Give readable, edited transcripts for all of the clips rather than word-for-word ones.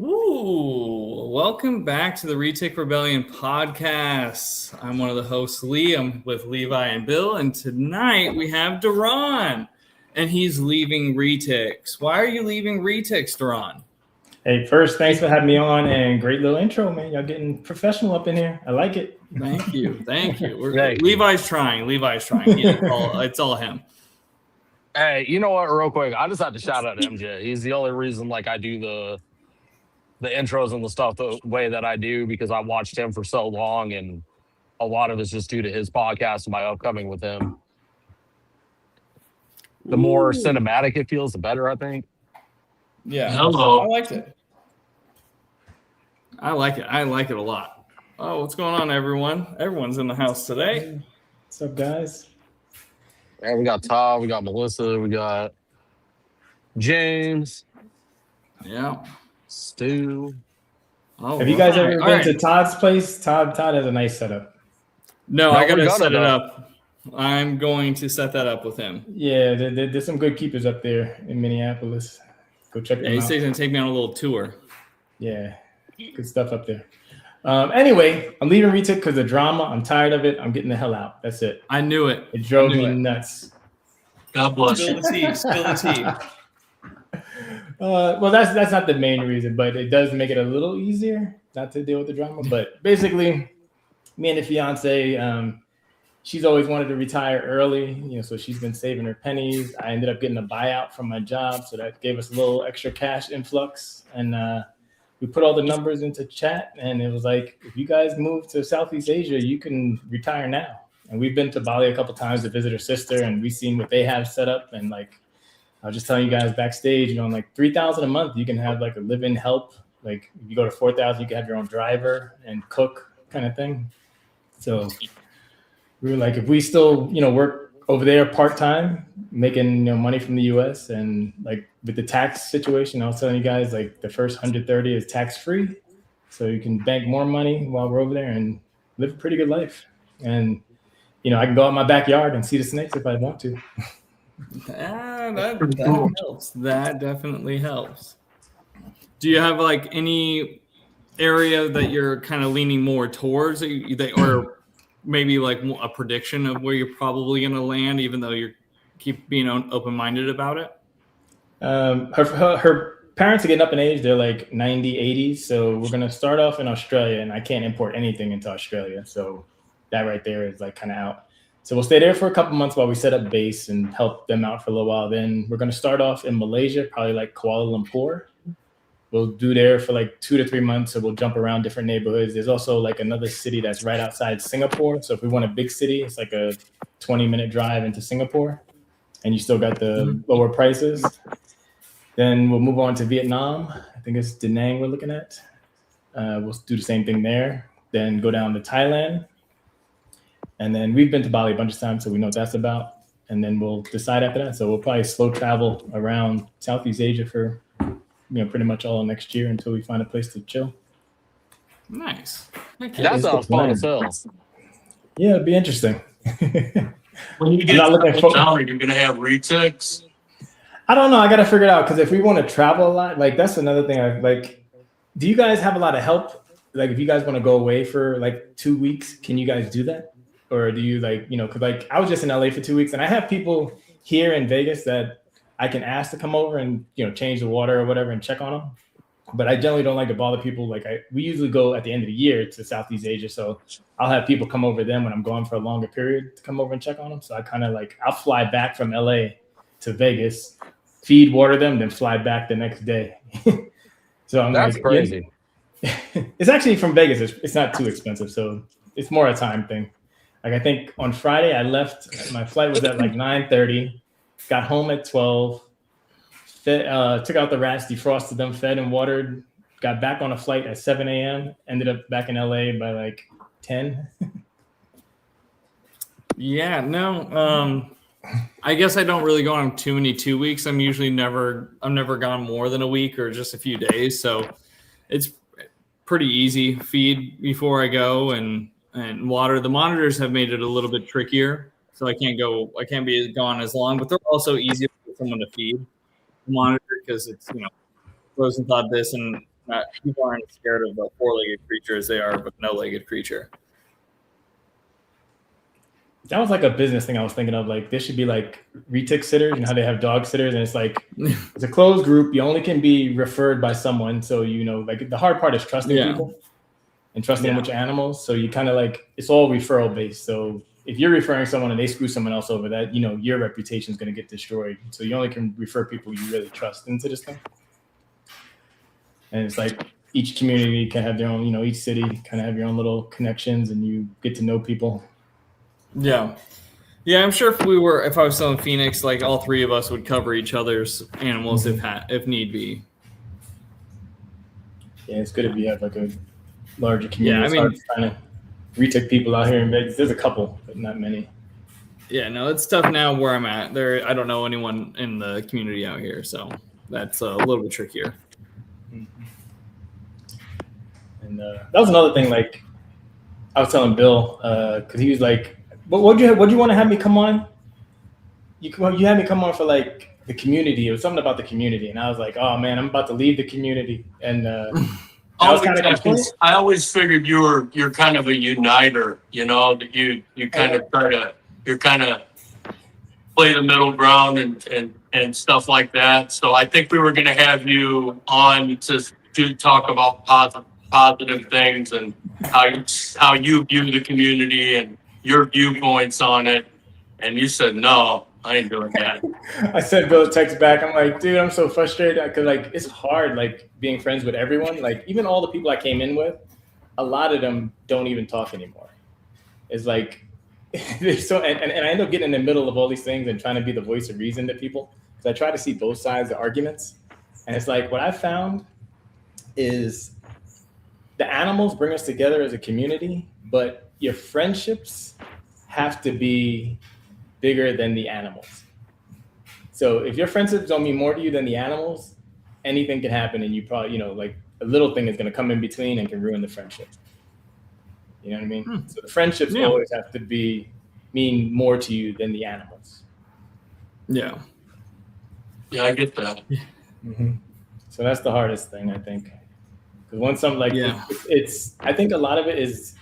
Ooh, welcome back to the Retic Rebellion Podcast. I'm one of the hosts, Lee. I'm with Levi and Bill, and tonight we have Daron, and he's leaving Retics. Why are you leaving Retics, Daron? Hey, first, thanks for having me on, and great little intro, man. Y'all getting professional up in here. I like it. Thank you. Levi's trying. It's all him. Hey, you know what? Real quick, I just had to shout out MJ. He's the only reason, I do the intros and the stuff the way that I do, because I watched him for so long, and a lot of it's just due to his podcast and my upcoming with him. The more cinematic it feels, the better, I think. Yeah. Hello. I liked it. I like it a lot. Oh, what's going on, everyone? Everyone's in the house today. What's up, guys? Yeah, we got Todd, we got Melissa, we got James. Yeah. Stu. Oh, Have you guys ever been to Todd's place? Todd has a nice setup. No, I gotta set it up. I'm going to set that up with him. Yeah, there's some good keepers up there in Minneapolis. Go check them out. He says he's gonna take me on a little tour. Yeah, good stuff up there. Anyway, I'm leaving Retic because of drama. I'm tired of it. I'm getting the hell out. That's it. I knew it. It drove me nuts. God bless you. Spill the tea. Well, that's not the main reason, but it does make it a little easier not to deal with the drama. But basically, me and the fiance, she's always wanted to retire early, so she's been saving her pennies. I ended up getting a buyout from my job, so that gave us a little extra cash influx, and we put all the numbers into chat, and it was like, if you guys move to Southeast Asia, you can retire now. And we've been to Bali a couple times to visit her sister, and we've seen what they have set up, and I was just telling you guys backstage, $3,000 a month, you can have a live-in help. If you go to 4,000, you can have your own driver and cook kind of thing. So we were like, if we still, work over there part-time, making money from the US, and with the tax situation, I was telling you guys, the first 130 is tax-free. So you can bank more money while we're over there and live a pretty good life. And, I can go out in my backyard and see the snakes if I want to. That helps. That definitely helps. Do you have any area that you're kind of leaning more towards, or maybe a prediction of where you're probably going to land, even though you keep being open-minded about it? Her parents are getting up in age. They're 90, 80. So we're going to start off in Australia, and I can't import anything into Australia. So that right there is kind of out. So we'll stay there for a couple months while we set up base and help them out for a little while. Then we're going to start off in Malaysia, probably Kuala Lumpur. We'll do there for 2 to 3 months. So we'll jump around different neighborhoods. There's also another city that's right outside Singapore. So if we want a big city, it's a 20-minute drive into Singapore, and you still got the lower prices. Then we'll move on to Vietnam. I think it's Da Nang we're looking at. We'll do the same thing there. Then go down to Thailand. And then we've been to Bali a bunch of times, so we know what that's about. And then we'll decide after that. So we'll probably slow travel around Southeast Asia for, pretty much all next year until we find a place to chill. Nice. That sounds fun as hell. Yeah, it'd be interesting. When you get to town, you're going to have Retics. I don't know. I got to figure it out, because if we want to travel a lot, that's another thing. Do you guys have a lot of help? If you guys want to go away for 2 weeks, can you guys do that? Or do you because I was just in LA for 2 weeks, and I have people here in Vegas that I can ask to come over and, change the water or whatever and check on them. But I generally don't like to bother people. We usually go at the end of the year to Southeast Asia. So I'll have people come over then when I'm gone for a longer period to come over and check on them. So I kind of I'll fly back from LA to Vegas, feed, water them, then fly back the next day. So That's crazy. Yeah. It's actually from Vegas. It's not too expensive. So it's more a time thing. I think on Friday I left. My flight was at 9:30. Got home at 12. Took out the rats, defrosted them, fed and watered. Got back on a flight at 7 a.m. Ended up back in LA by 10. Yeah, no. I guess I don't really go on too many 2 weeks. I'm never gone more than a week or just a few days. So it's pretty easy. Feed before I go and water. The monitors have made it a little bit trickier, so I can't be gone as long, but they're also easy for someone to feed the monitor, because it's frozen thawed this and People aren't scared of a four-legged creature as they are of a no-legged creature. That was like a business thing I was thinking of. Like, there should be like retic sitters, and how they have dog sitters, and it's like it's a closed group. You only can be referred by someone, so like the hard part is trusting people and trusting them with your animals. So you kind of like it's all referral based. So if you're referring someone and they screw someone else over, that your reputation is going to get destroyed. So you only can refer people you really trust into this thing. And it's like each community can have their own, each city kind of have your own little connections, and you get to know people. Yeah. I'm sure if I was selling Phoenix, like all three of us would cover each other's animals if need be. Yeah, it's good if you have like a larger community. Yeah, I mean, it's trying to retic people out here in bed. There's a couple, but not many. Yeah, no, it's tough now where I'm at. I don't know anyone in the community out here, so that's a little bit trickier. Mm-hmm. And that was another thing. Like I was telling Bill, because he was like, "But would you want to have me come on? You had me come on for like the community. It was something about the community." And I was like, "Oh man, I'm about to leave the community." And I always figured you're kind of a uniter. That you kind of play the middle ground and stuff like that. So I think we were going to have you on to talk about positive things and how you view the community and your viewpoints on it. And you said, no, I ain't doing that. I sent Bill a text back. I'm like, dude, I'm so frustrated because like it's hard like being friends with everyone. Like even all the people I came in with, a lot of them don't even talk anymore. It's like so and I end up getting in the middle of all these things and trying to be the voice of reason to people. Because I try to see both sides of arguments. And it's like what I found is the animals bring us together as a community, but your friendships have to be bigger than the animals. So if your friendships don't mean more to you than the animals, anything can happen, and you probably, like a little thing is going to come in between and can ruin the friendship. You know what I mean? So the friendships always have to mean more to you than the animals. Yeah. Yeah, I get that. Mm-hmm. So that's the hardest thing, I think. Because once I'm like, it's I think a lot of it is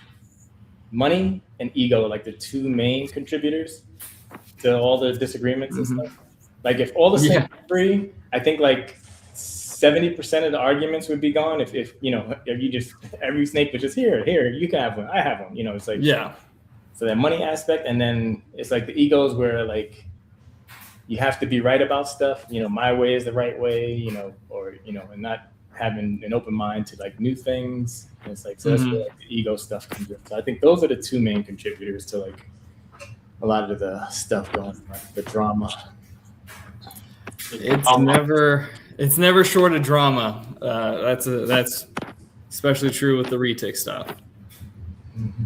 money and ego, like the two main contributors to all the disagreements and stuff. Like if all the snakes were free, I think like 70% of the arguments would be gone. If you just every snake was just here, you can have one, I have one. It's like So that money aspect, and then it's like the egos where like you have to be right about stuff. My way is the right way. And not having an open mind to like new things. And it's like so that's where like, the ego stuff comes in. So I think those are the two main contributors to like a lot of the stuff going on, like the drama. It's never short of drama. That's especially true with the retic stuff. Mm-hmm.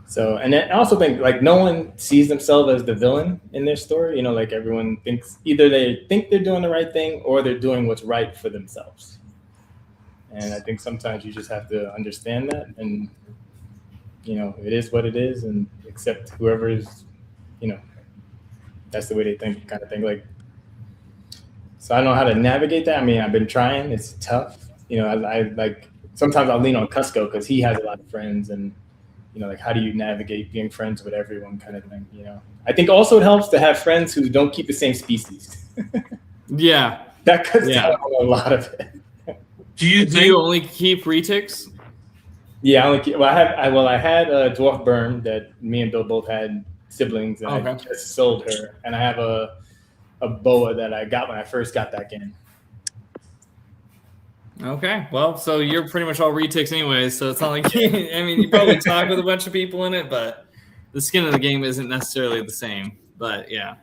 So, and then I also think like no one sees themselves as the villain in their story. Like everyone thinks either they think they're doing the right thing or they're doing what's right for themselves. And I think sometimes you just have to understand that, and it is what it is, and accept whoever is, that's the way they think, kind of thing. Like, so I don't know how to navigate that. I mean, I've been trying. It's tough. I like sometimes I'll lean on Cusco because he has a lot of friends, and like how do you navigate being friends with everyone, kind of thing. I think also it helps to have friends who don't keep the same species. That cuts down on a lot of it. Do you only keep retics? Yeah, I only keep. Well, I had a dwarf burn that me and Bill both had siblings, and I just sold her, and I have a boa that I got when I first got back in. Okay, well, so you're pretty much all retics anyways, so it's not like you probably talk with a bunch of people in it, but the skin of the game isn't necessarily the same. But the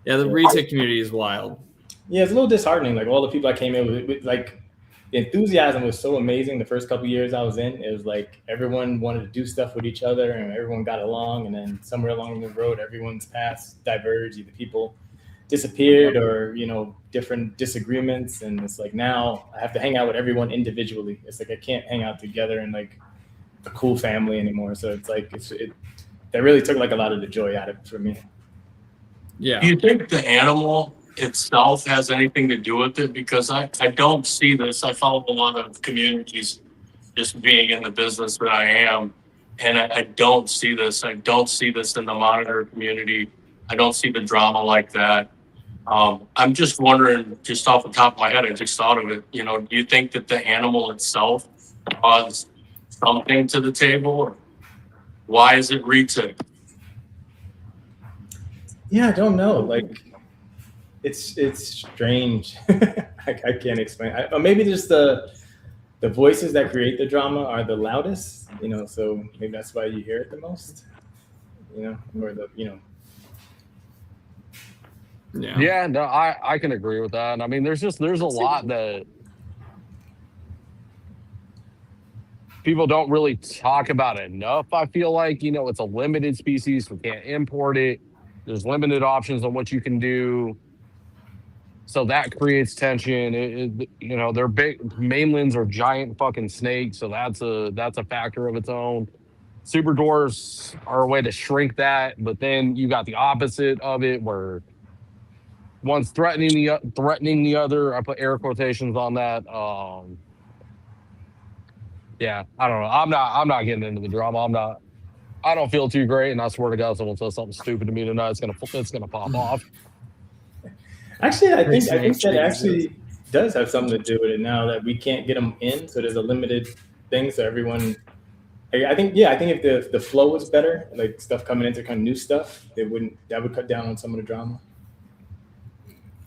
retic community is wild. Yeah, it's a little disheartening. Like all the people I came in with like the enthusiasm was so amazing the first couple of years I was in. It was like everyone wanted to do stuff with each other and everyone got along, and then somewhere along the road everyone's paths diverged. Either people disappeared or different disagreements, and it's like now I have to hang out with everyone individually. It's like I can't hang out together in like a cool family anymore. So it's like that really took like a lot of the joy out of it for me. Do you think the animal itself has anything to do with it, because I don't see this. I follow a lot of communities just being in the business that I am, and I don't see this. I don't see this in the monitor community. I don't see the drama like that. I'm just wondering, just off the top of my head, I just thought of it, do you think that the animal itself caused something to the table? Or why is it retic? Yeah, I don't know. Like, it's strange. I can't explain. Maybe just the voices that create the drama are the loudest, so maybe that's why you hear it the most, or Yeah, no, I can agree with that. I mean, there's a lot that people don't really talk about enough. I feel like, it's a limited species. We can't import it. There's limited options on what you can do. So that creates tension. They're big. Mainlands are giant fucking snakes. So that's a factor of its own. Super dwarfs are a way to shrink that. But then you got the opposite of it, where one's threatening the other. I put air quotations on that. Yeah, I don't know. I'm not getting into the drama. I don't feel too great, and I swear to God, someone says something stupid to me tonight, it's gonna pop off. Actually, I think that actually does have something to do with it now that we can't get them in. So there's a limited thing. So everyone, I think if the flow was better, like stuff coming into kind of new stuff, that would cut down on some of the drama.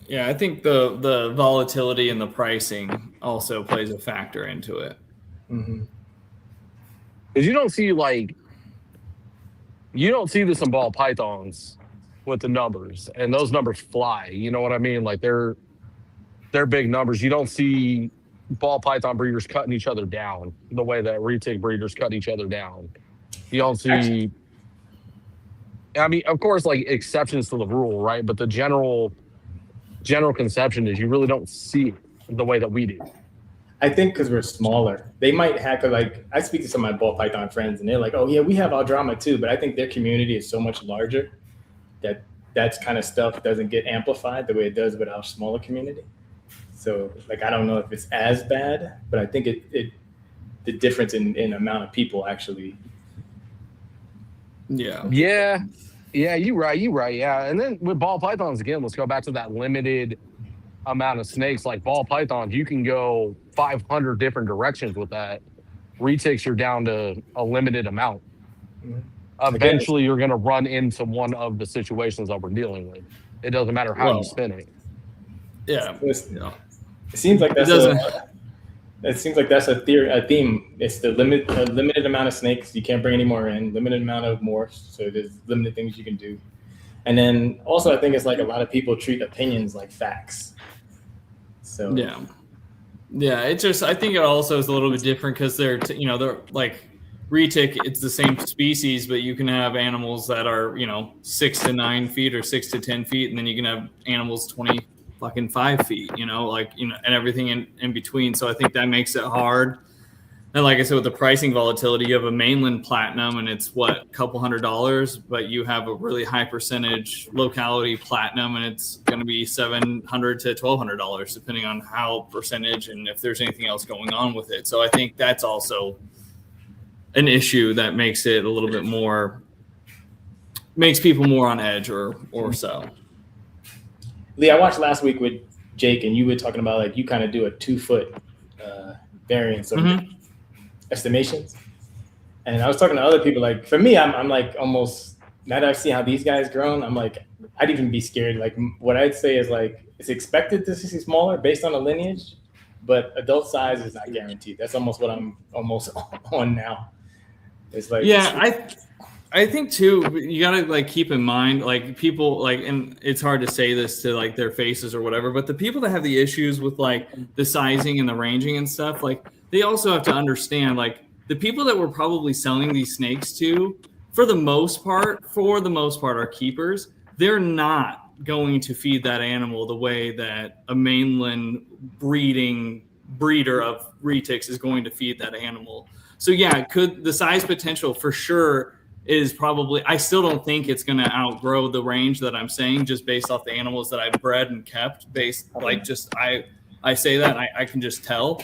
Yeah, I think the volatility and the pricing also plays a factor into it. Mm-hmm. Because you don't see this in ball pythons with the numbers, and those numbers fly. You know what I mean? Like they're big numbers. You don't see ball python breeders cutting each other down the way that retic breeders cut each other down. You don't see. I mean, of course, like exceptions to the rule, right? But the general conception is you really don't see it the way that we do. I think because we're smaller, they might have like I speak to some of my ball python friends, and they're like, "Oh yeah, we have our drama too," but I think their community is so much larger that's kind of stuff doesn't get amplified the way it does with our smaller community. So like I don't know if it's as bad, but I think the difference in amount of people actually. Yeah, you're right. Yeah, and then with ball pythons again, let's go back to that limited amount of snakes. Like ball pythons, you can go 500 different directions with that. Retics, you're down to a limited amount. Mm-hmm. Eventually, you're going to run into one of the situations that we're dealing with. It doesn't matter how you spin it. Yeah, it seems like that's a theme. It's the limited amount of snakes. You can't bring any more in. Limited amount of morphs. So there's limited things you can do. And then also, I think it's like a lot of people treat opinions like facts. So yeah. It's just I think it also is a little bit different because they're like retic. It's the same species, but you can have animals that are 6 to 9 feet or 6 to 10 feet, and then you can have animals 25 feet. And everything in between. So I think that makes it hard. And like I said, with the pricing volatility, you have a mainland platinum and it's a couple $100, but you have a really high percentage locality platinum and it's going to be $700 to $1,200 depending on how percentage and if there's anything else going on with it. So I think that's also an issue that makes it a little bit more, makes people more on edge or so. Lee, I watched last week with Jake and you were talking about like you kind of do a 2-foot variance of estimations. And I was talking to other people, like for me, I'm like almost, now that I've seen how these guys grown, I'm like, I'd even be scared. Like what I'd say is like, it's expected to see smaller based on the lineage, but adult size is not guaranteed. That's almost what I'm almost on now. It's like, I think too, you gotta like keep in mind, like people like, and it's hard to say this to like their faces or whatever, but the people that have the issues with like the sizing and the ranging and stuff, like they also have to understand like the people that we're probably selling these snakes to, for the most part are keepers. They're not going to feed that animal the way that a mainland breeder of retics is going to feed that animal. So yeah, could the size potential for sure is probably, I still don't think it's going to outgrow the range that I'm saying, just based off the animals that I've bred and kept. I say that I can just tell.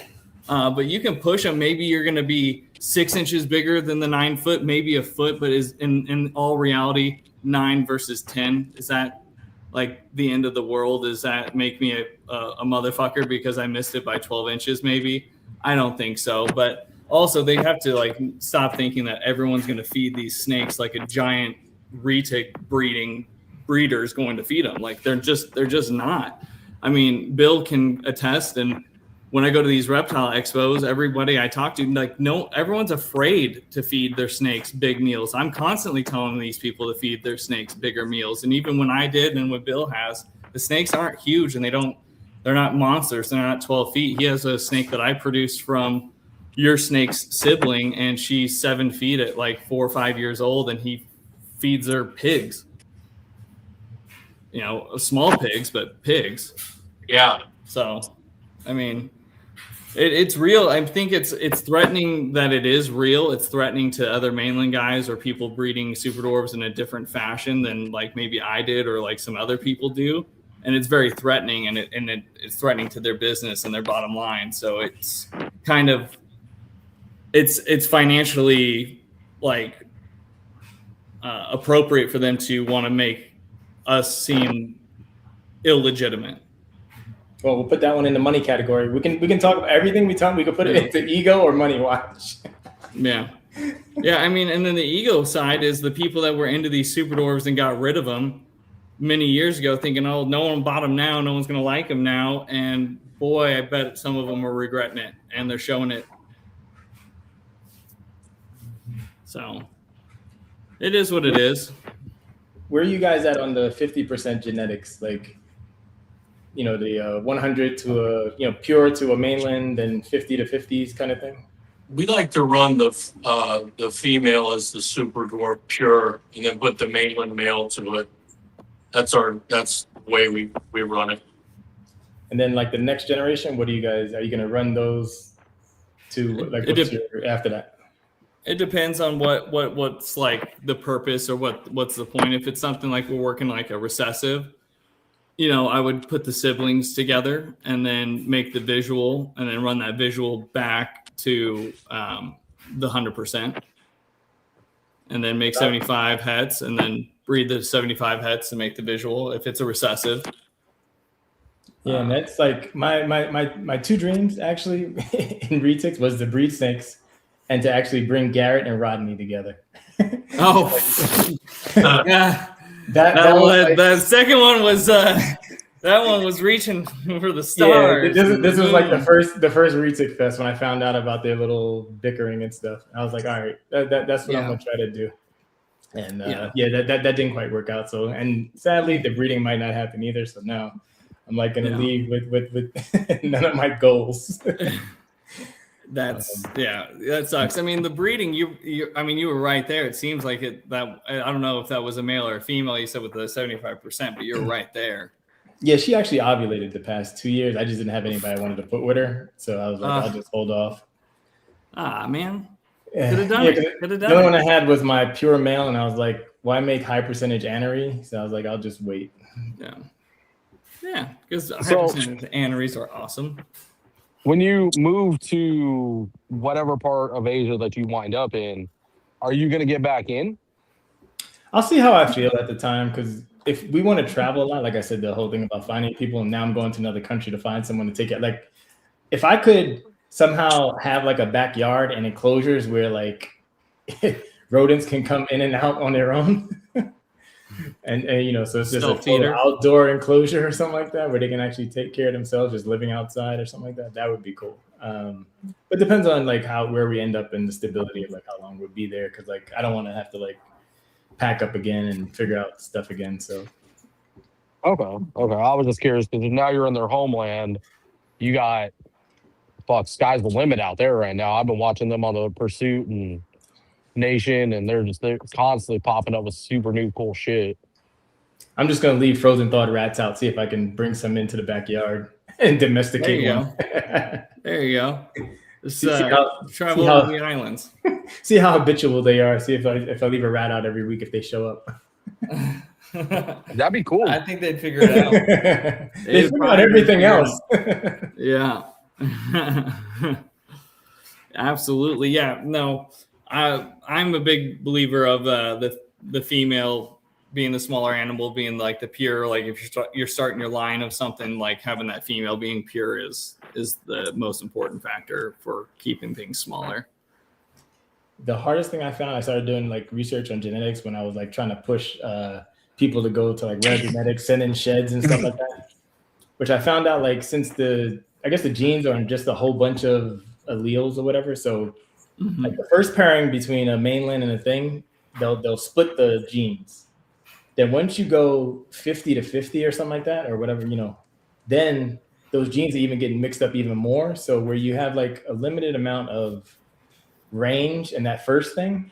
But you can push them. Maybe you're going to be 6 inches bigger than the 9 foot, maybe a foot, but is in all reality 9 versus 10. Is that like the end of the world? Does that make me a motherfucker because I missed it by 12 inches? Maybe. I don't think so. But also they have to like stop thinking that everyone's going to feed these snakes like a giant retic breeder is going to feed them. Like they're just not. I mean, Bill can attest, and when I go to these reptile expos, everybody I talk to, like, no, everyone's afraid to feed their snakes big meals. I'm constantly telling these people to feed their snakes bigger meals. And even when I did and what Bill has, the snakes aren't huge and they're not monsters. They're not 12 feet. He has a snake that I produced from your snake's sibling, and she's 7 feet at like 4 or 5 years old, and he feeds her pigs. You know, small pigs, but pigs. Yeah. So, I mean, it's real. I think it's threatening that it is real. It's threatening to other mainland guys or people breeding super dwarves in a different fashion than like maybe I did or like some other people do. And it's very threatening, and it's threatening to their business and their bottom line. So it's kind of it's financially like appropriate for them to want to make us seem illegitimate. Well, we'll put that one in the money category. We can talk about everything we talk. We can put it into ego or money watch. Yeah. I mean, and then the ego side is the people that were into these super dwarves and got rid of them many years ago, thinking, oh, no one bought them now, no one's going to like them now. And boy, I bet some of them are regretting it, and they're showing it. So it is what it is. Where are you guys at on the 50% genetics? Like, you know, the 100 to a, pure to a mainland and 50 to 50s kind of thing? We like to run the female as the super dwarf pure, and then put the mainland male to it. That's the way we run it. And then like the next generation, are you going to run those to like after that? It depends on what's like the purpose or what's the point. If it's something like we're working like a recessive, I would put the siblings together and then make the visual and then run that visual back to the 100% and then make 75 hets and then breed the 75 hets and make the visual if it's a recessive. Yeah, and that's like my two dreams actually in Retics was to breed snakes and to actually bring Garrett and Rodney together. Oh, yeah. The second one was that one was reaching for the stars. Yeah, this was like the first Retic Fest when I found out about their little bickering and stuff. I was like, all right, that's what I'm gonna try to do. And that didn't quite work out. So, and sadly, the breeding might not happen either. So now I'm like gonna leave with none of my goals. That sucks. I mean, the breeding, you were right there. It seems like that I don't know if that was a male or a female. You said with the 75%, but you're right there. Yeah, she actually ovulated the past 2 years. I just didn't have anybody I wanted to put with her, so I was like, I'll just hold off. Man, could have done it. The only one I had was my pure male, and I was like, why make high percentage anery? So I was like, I'll just wait. Yeah, because high percentage aneries are awesome. When you move to whatever part of Asia that you wind up in, are you going to get back in? I'll see how I feel at the time, because if we want to travel a lot, like I said, the whole thing about finding people, and now I'm going to another country to find someone to take it. Like, if I could somehow have like a backyard and enclosures where like rodents can come in and out on their own. And so it's just a outdoor enclosure or something like that where they can actually take care of themselves, just living outside or something like that. That would be cool. But it depends on like where we end up in the stability of like how long we'll be there. Cause like, I don't want to have to like pack up again and figure out stuff again. So. Okay. I was just curious because now you're in their homeland. You got sky's the limit out there right now. I've been watching them on the Pursuit and Nation, and they're constantly popping up with super new cool shit. I'm just gonna leave frozen thawed rats out, see if I can bring some into the backyard and domesticate one. There you go. Just travel over the islands. see how habitual they are. See if I leave a rat out every week if they show up. That'd be cool. I think they'd figure it out. They figure out everything else. Yeah. Absolutely. Yeah. No, I'm a big believer of the female being the smaller animal, being like the pure, like if you're starting your line of something, like having that female being pure is the most important factor for keeping things smaller. The hardest thing I found, I started doing like research on genetics when I was like trying to push people to go to like rare genetics, send in sheds and stuff like that, which I found out like since I guess the genes are just a whole bunch of alleles or whatever. So like the first pairing between a mainland and a thing, they'll split the genes. Then once you go 50 to 50 or something like that, or whatever, then those genes are even getting mixed up even more. So where you have like a limited amount of range in that first thing,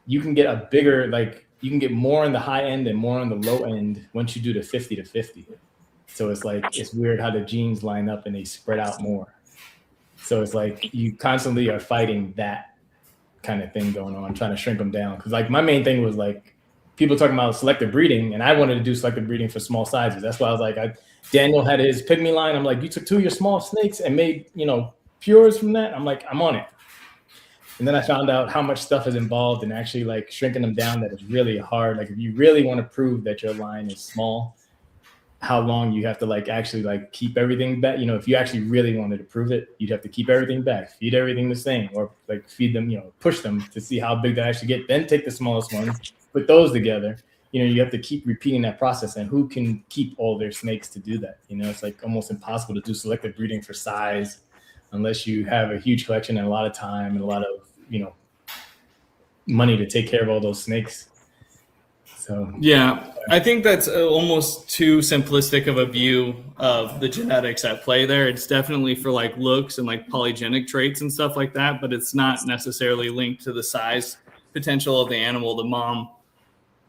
you can get a bigger, like you can get more on the high end and more on the low end once you do the 50 to 50. So it's like, it's weird how the genes line up and they spread out more. So it's like you constantly are fighting that kind of thing going on, trying to shrink them down. Because like my main thing was like people talking about selective breeding, and I wanted to do selective breeding for small sizes. That's why I was like, Daniel had his pygmy line. I'm like, you took 2 of your small snakes and made pures from that. I'm like, I'm on it. And then I found out how much stuff is involved in actually like shrinking them down. That is really hard. Like if you really want to prove that your line is small, how long you have to like actually like keep everything back. If you actually really wanted to prove it, you'd have to keep everything back, feed everything the same, or like feed them, push them to see how big they actually get. Then take the smallest ones, put those together. You have to keep repeating that process. And who can keep all their snakes to do that? It's like almost impossible to do selective breeding for size unless you have a huge collection and a lot of time and a lot of, money to take care of all those snakes. So yeah, I think that's almost too simplistic of a view of the genetics at play there. It's definitely for like looks and like polygenic traits and stuff like that, but it's not necessarily linked to the size potential of the animal. The mom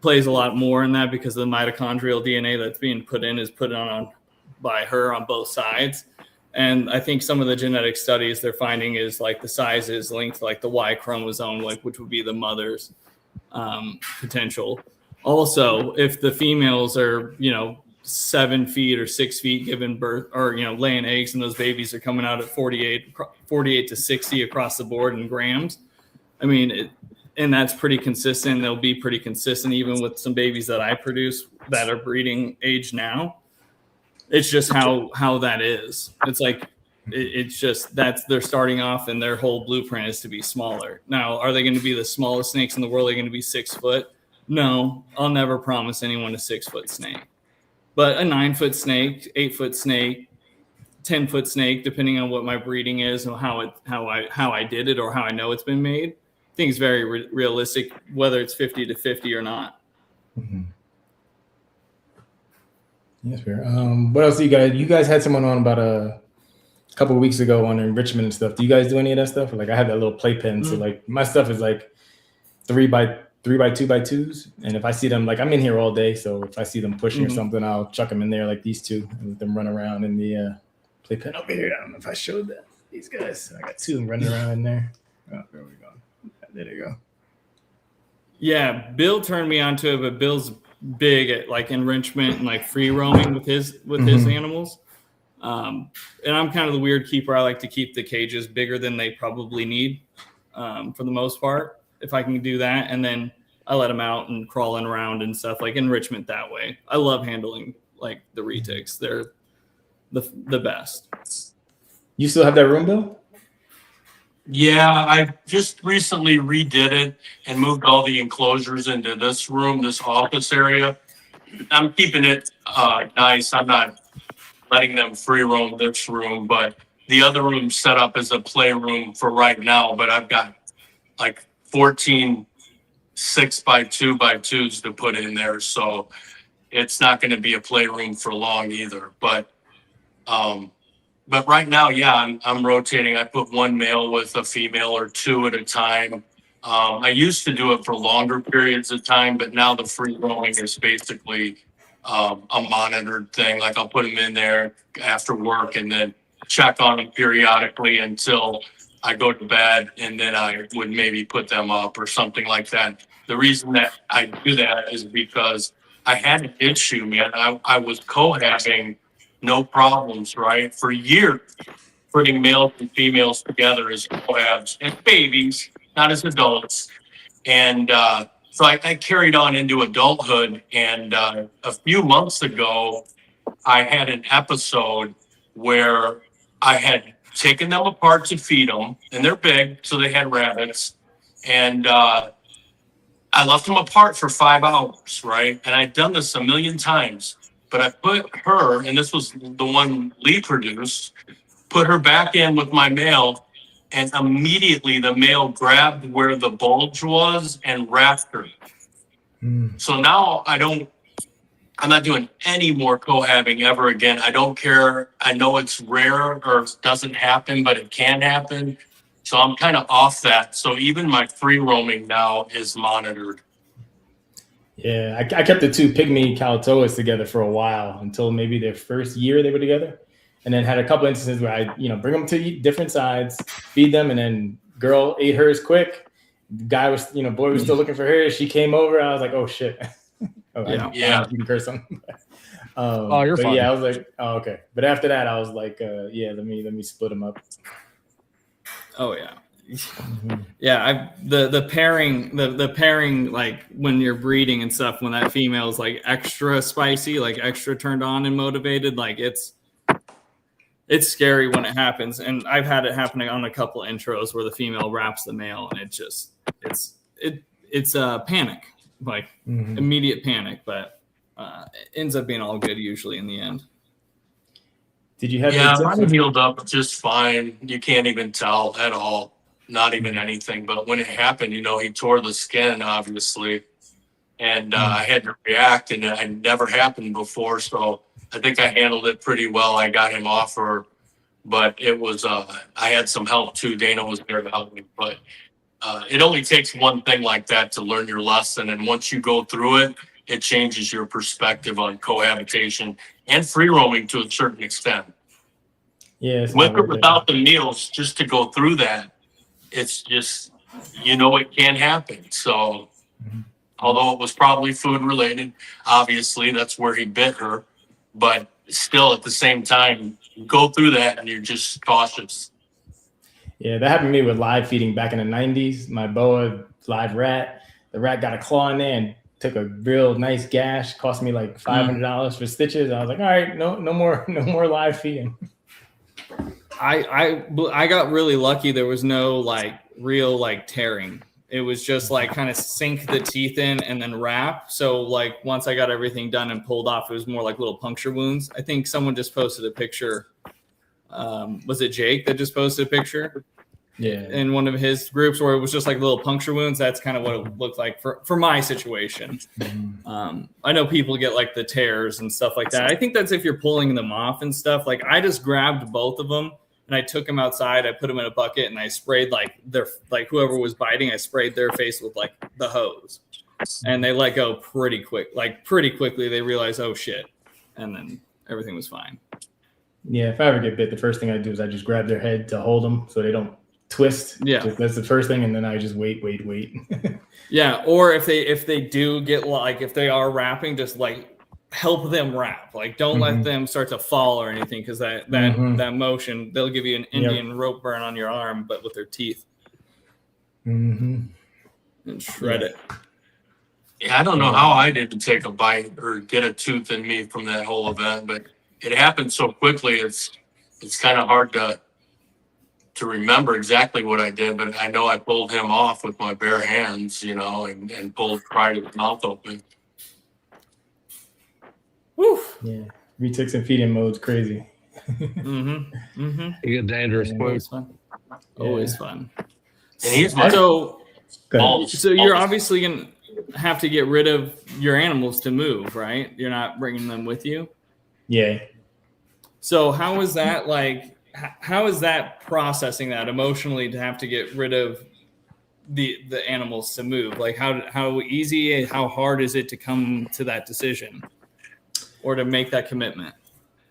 plays a lot more in that because the mitochondrial DNA that's being put in is put on by her on both sides. And I think some of the genetic studies they're finding is like the size is linked to like the Y chromosome, like which would be the mother's potential. Also, if the females are, 7 feet or 6 feet giving birth or, laying eggs and those babies are coming out at 48 to 60 across the board in grams. I mean, and that's pretty consistent. They'll be pretty consistent even with some babies that I produce that are breeding age now. It's just how that is. It's like, it's just they're starting off and their whole blueprint is to be smaller. Now, are they going to be the smallest snakes in the world? Are they going to be 6 foot? No, I'll never promise anyone a 6 foot snake, but a 9 foot snake, 8 foot snake, 10 foot snake, depending on what my breeding is and how I did it or how I know it's been made, I think it's very realistic, whether it's 50 to 50 or not. Mm-hmm. Yes, fair. What else do you guys had someone on about a couple of weeks ago on enrichment and stuff. Do you guys do any of that stuff? Like I have that little playpen. So like my stuff is like 3 by 2x2s. And if I see them, like I'm in here all day. So if I see them pushing or something, I'll chuck them in there like these two and let them run around in the playpen over here. I don't know if I showed that. These guys, I got 2 of them running around in there. Oh, there we go. There you go. Yeah, Bill turned me onto it, but Bill's big at like enrichment and like free roaming with his animals. And I'm kind of the weird keeper. I like to keep the cages bigger than they probably need for the most part, if I can do that. And then I let them out and crawling around and stuff, like enrichment that way. I love handling like the retics. They're the best. You still have that room, Bill? Yeah, I just recently redid it and moved all the enclosures into this room, this office area. I'm keeping it nice. I'm not letting them free roam this room, but the other room's set up as a playroom for right now. But I've got like 14 6x2x2s to put in there, so it's not going to be a playroom for long either. But right now, yeah, I'm rotating. I put 1 male with a female or 2 at a time. I used to do it for longer periods of time, but now the free roaming is basically a monitored thing. Like I'll put them in there after work and then check on them periodically until I go to bed and then I would maybe put them up or something like that. The reason that I do that is because I had an issue, man. I was cohabiting, no problems, right? For years, putting males and females together as cohabs and babies, not as adults. And so I carried on into adulthood. And a few months ago, I had an episode where I had taken them apart to feed them, and they're big, so they had rabbits. And I left them apart for 5 hours, right? And I'd done this a million times, but I put her, and this was the one Lee produced, put her back in with my male, and immediately the male grabbed where the bulge was and wrapped her. So now I'm not doing any more cohabbing ever again. I don't care. I know it's rare or it doesn't happen, but it can happen. So I'm kind of off that. So even my free roaming now is monitored. Yeah, I kept the two pygmy Calatoas together for a while until maybe their first year they were together. And then had a couple instances where I, bring them to eat different sides, feed them, and then girl ate hers quick. Guy was, boy was still looking for hers. She came over. I was like, oh shit. Yeah. You can curse them. You're fine. Yeah, I was like, oh, okay. But after that, I was like, let me split them up. Oh yeah. Yeah, the pairing, like when you're breeding and stuff, when that female is like extra spicy, like extra turned on and motivated, like it's scary when it happens. And I've had it happen on a couple of intros where the female wraps the male, and it's a panic, like immediate panic, but it ends up being all good usually in the end. Did you have? Yeah, mine healed up just fine. You can't even tell at all. Not even anything. But when it happened, he tore the skin, obviously. And I had to react, and it had never happened before. So I think I handled it pretty well. I got him off her. But it was, I had some help too. Dana was there to help me. But it only takes one thing like that to learn your lesson. And once you go through it, it changes your perspective on cohabitation and free roaming to a certain extent. Yeah. With or without the meals, just to go through that, it's just, it can happen. So although it was probably food related, obviously that's where he bit her, but still at the same time, you go through that and you're just cautious. Yeah, that happened to me with live feeding back in the 90s. My boa live rat, the rat got a claw in there and took a real nice gash, cost me like $500 for stitches. I was like, all right, no more live feeding. I got really lucky. There was no like real like tearing. It was just like kind of sink the teeth in and then wrap. So like once I got everything done and pulled off, it was more like little puncture wounds. I think someone just posted a picture. Was it Jake that just posted a picture? Yeah. In one of his groups where it was just like little puncture wounds. That's kind of what it looked like for my situation. I know people get like the tears and stuff like that. I think that's if you're pulling them off and stuff. Like I just grabbed both of them and I took them outside. I put them in a bucket and I sprayed like whoever was biting, I sprayed their face with like the hose, and they let go pretty quick. Like pretty quickly they realized, oh shit. And then everything was fine. Yeah. If I ever get bit, the first thing I do is I just grab their head to hold them so they don't twist. Yeah. That's the first thing. And then I just wait. Yeah. Or if they do get like, if they are wrapping, just like help them wrap. Like don't let them start to fall or anything. Cause that motion, they'll give you an Indian rope burn on your arm, but with their teeth and shred it. Yeah. I don't know how I didn't take a bite or get a tooth in me from that whole event, but it happened so quickly. It's kind of hard to remember exactly what I did, but I know I pulled him off with my bare hands, and pried his mouth open. Woo. Yeah. Retics and feeding mode's crazy. You get dangerous quick. Always fun. And he's so you're obviously going to have to get rid of your animals to move, right? You're not bringing them with you. Yeah. So how is that like? How is that processing that emotionally to have to get rid of the animals to move? Like how easy, how hard is it to come to that decision or to make that commitment?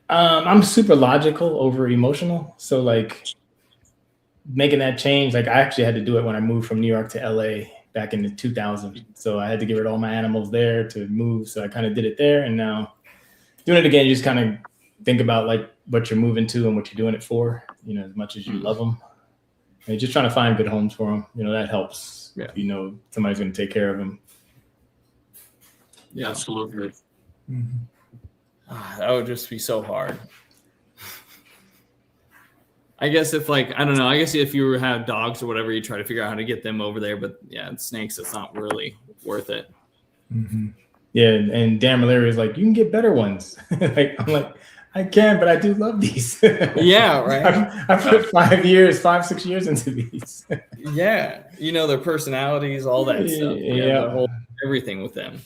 I'm super logical over emotional. So like making that change, like I actually had to do it when I moved from New York to LA back in the 2000. So I had to get rid of all my animals there to move. So I kind of did it there. And now doing it again, you just kind of think about like what you're moving to and what you're doing it for, you know, as much as you love them. And just trying to find good homes for them. You know, that helps. Yeah. You know, somebody's going to take care of them. Yeah. Absolutely. That would just be so hard. I guess if like, I don't know, I guess if you have dogs or whatever, you try to figure out how to get them over there. But yeah, snakes, it's not really worth it. Mm-hmm. Yeah. And Dan Malaria is like, you can get better ones. Like, I'm like, I can, but I do love these. Yeah, right. I put 5 years, 6 years into these. Yeah. You know, their personalities, all that stuff. Yeah. The whole, everything with them.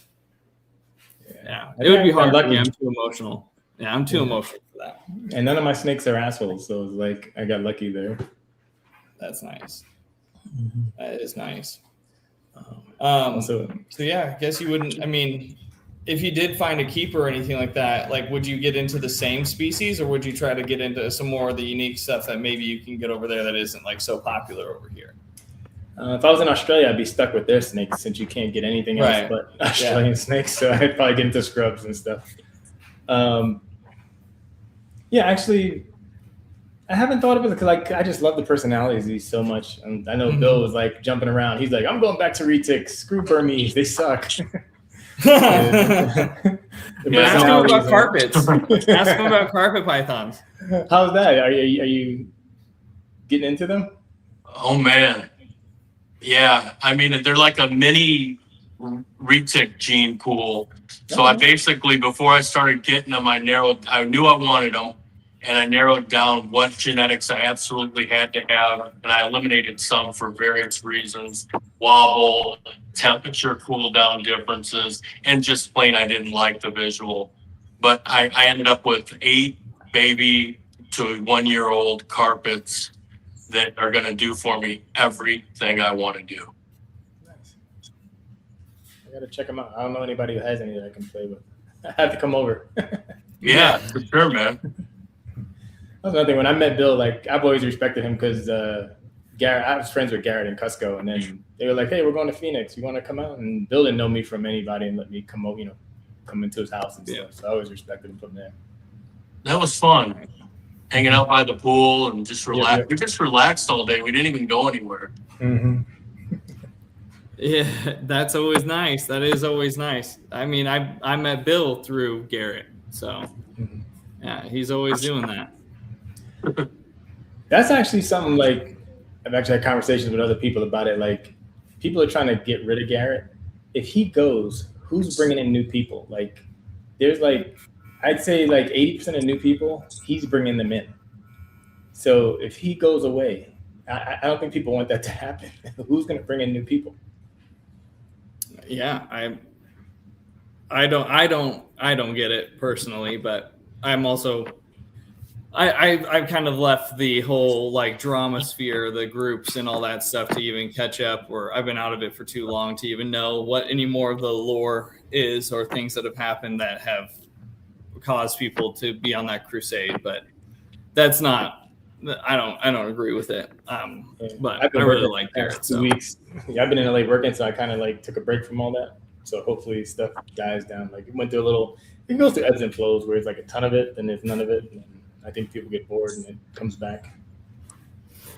Yeah. It would be hard for me. I'm too emotional. Yeah, I'm too emotional for that. And none of my snakes are assholes. So it's like, I got lucky there. That's nice. That is nice. So yeah, I guess you wouldn't, I mean, if you did find a keeper or anything like that, like, would you get into the same species or would you try to get into some more of the unique stuff that maybe you can get over there that isn't like so popular over here? If I was in Australia, I'd be stuck with their snakes since you can't get anything else Right. but Australian snakes. So I'd probably get into scrubs and stuff. Yeah, actually, I haven't thought of it because like I just love the personalities of these so much. And I know Bill was like jumping around. He's like, I'm going back to Retics. Screw Burmese. They suck. Ask him about carpets. Ask him about carpet pythons. How's that? Are you getting into them? Oh man. Yeah. I mean, they're like a mini retic gene pool. So I basically, before I started getting them, I knew I wanted them and I narrowed down what genetics I absolutely had to have. And I eliminated some for various reasons, wobble, temperature, cool down differences, and just plain, I didn't like the visual. But I ended up with 8 baby to 1-year-old carpets that are going to do for me everything I want to do. Nice. I gotta check them out. I don't know anybody who has any that I can play with. I have to come over. Yeah, for sure, man. That's another thing. When I met Bill, like I've always respected him because Garrett, I was friends with Garrett and Cusco, and then they were like, "Hey, we're going to Phoenix. You want to come out?" And Bill didn't know me from anybody and let me come over, come into his house and stuff. So I always respected him from there. That was fun. Hanging out by the pool and just relax. Yeah. We just relaxed all day. We didn't even go anywhere. Mm-hmm. Yeah, that's always nice. That is always nice. I mean, I met Bill through Garrett, so yeah, he's always doing that. That's actually something like I've actually had conversations with other people about it. Like people are trying to get rid of Garrett. If he goes, who's bringing in new people? Like there's like, I'd say like 80% of new people, he's bringing them in. So if he goes away, I don't think people want that to happen. Who's going to bring in new people? Yeah, I don't get it personally, but I'm also I've kind of left the whole like drama sphere, the groups and all that stuff to even catch up, or I've been out of it for too long to even know what any more of the lore is or things that have happened that have caused people to be on that crusade. But that's not, I don't agree with it. But I really like Garrett. 2 weeks. Yeah, I've been in LA working, so I kind of like took a break from all that. So hopefully stuff dies down. Like it went through it goes through ebbs and flows where it's like a ton of it, then there's none of it. And I think people get bored and it comes back.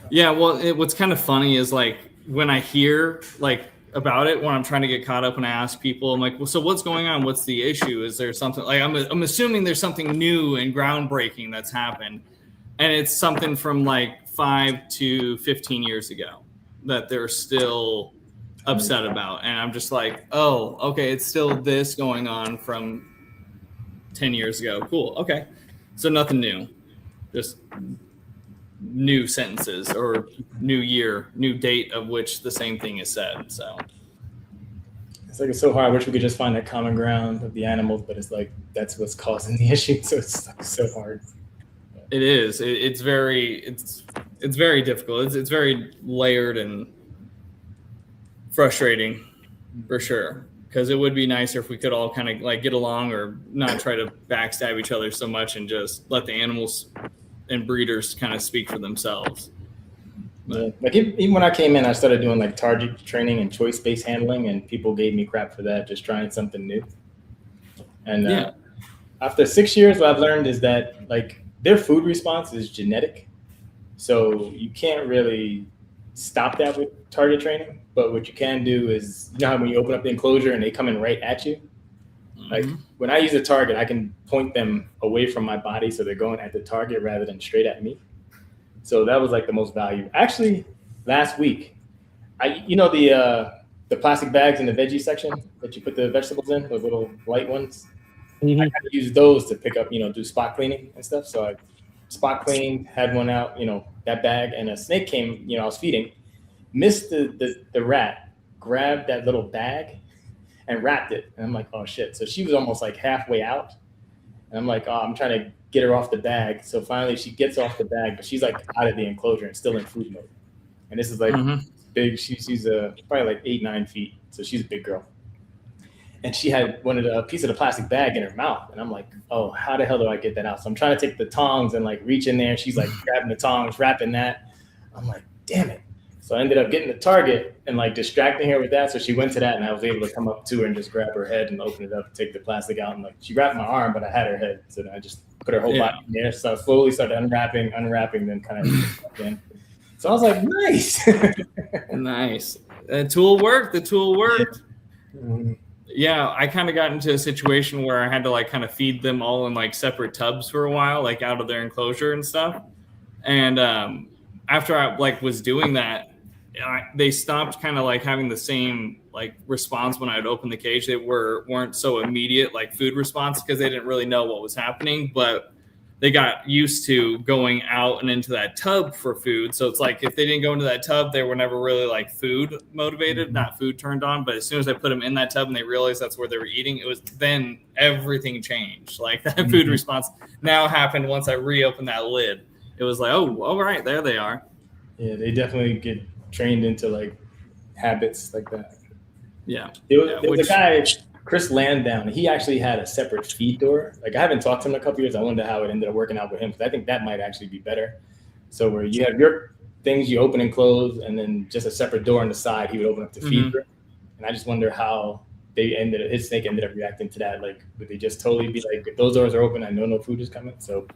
Yeah, well, what's kind of funny is like when I hear like about it, when I'm trying to get caught up and I ask people, I'm like, well, so what's going on? What's the issue? Is there something like I'm assuming there's something new and groundbreaking that's happened, and it's something from like 5 to 15 years ago that they're still upset about, and I'm just like, oh, okay, it's still this going on from 10 years ago. Cool, okay, so nothing new. Just new sentences or new year, new date of which the same thing is said. So it's like it's so hard. I wish we could just find that common ground of the animals, but it's like that's what's causing the issue. So it's like so hard. it is. It's very difficult. It's very layered and frustrating for sure. Because it would be nicer if we could all kind of like get along or not try to backstab each other so much and just let the animals and breeders kind of speak for themselves. Yeah. Like even when I came in, I started doing like target training and choice-based handling, and people gave me crap for that, just trying something new. And after 6 years, what I've learned is that like their food response is genetic, so you can't really stop that with target training. But what you can do is, you know how when you open up the enclosure and they come in right at you, like when I use a target, I can point them away from my body so they're going at the target rather than straight at me. So that was like the most value. Actually, last week, the plastic bags in the veggie section that you put the vegetables in, those little light ones. Mm-hmm. I kind of use those to pick up, do spot cleaning and stuff. So I spot cleaned, had one out, that bag, and a snake came, I was feeding, missed the rat, grabbed that little bag and wrapped it. And I'm like, oh shit. So she was almost like halfway out. And I'm like, oh, I'm trying to get her off the bag. So finally she gets off the bag, but she's like out of the enclosure and still in food mode. And this is like big. She's probably like 8-9 feet. So she's a big girl. And she had a piece of the plastic bag in her mouth. And I'm like, oh, how the hell do I get that out? So I'm trying to take the tongs and like reach in there. She's like grabbing the tongs, wrapping that. I'm like, damn it. So I ended up getting the target and like distracting her with that. So she went to that, and I was able to come up to her and just grab her head and open it up, take the plastic out. And like she grabbed my arm, but I had her head. So then I just put her whole body in there. So I slowly started unwrapping, then kind of again. So I was like, nice. Nice. The tool worked. Mm-hmm. Yeah, I kind of got into a situation where I had to like kind of feed them all in like separate tubs for a while, like out of their enclosure and stuff. And after I like was doing that, they stopped kind of like having the same like response when I'd open the cage. They weren't so immediate like food response because they didn't really know what was happening, but they got used to going out and into that tub for food. So it's like if they didn't go into that tub, they were never really like food motivated, not food turned on. But as soon as I put them in that tub and they realized that's where they were eating, it was then everything changed. Like that food response now happened once I reopened that lid. It was like, oh, all right, there they are. Yeah, they definitely get trained into like habits like that. Yeah. There was a guy, Chris Landdown. He actually had a separate feed door. Like I haven't talked to him in a couple years. I wonder how it ended up working out with him, because I think that might actually be better. So where you have your things you open and close, and then just a separate door on the side, he would open up the feed door. And I just wonder how his snake ended up reacting to that. Like, would they just totally be like, if those doors are open, I know no food is coming. So.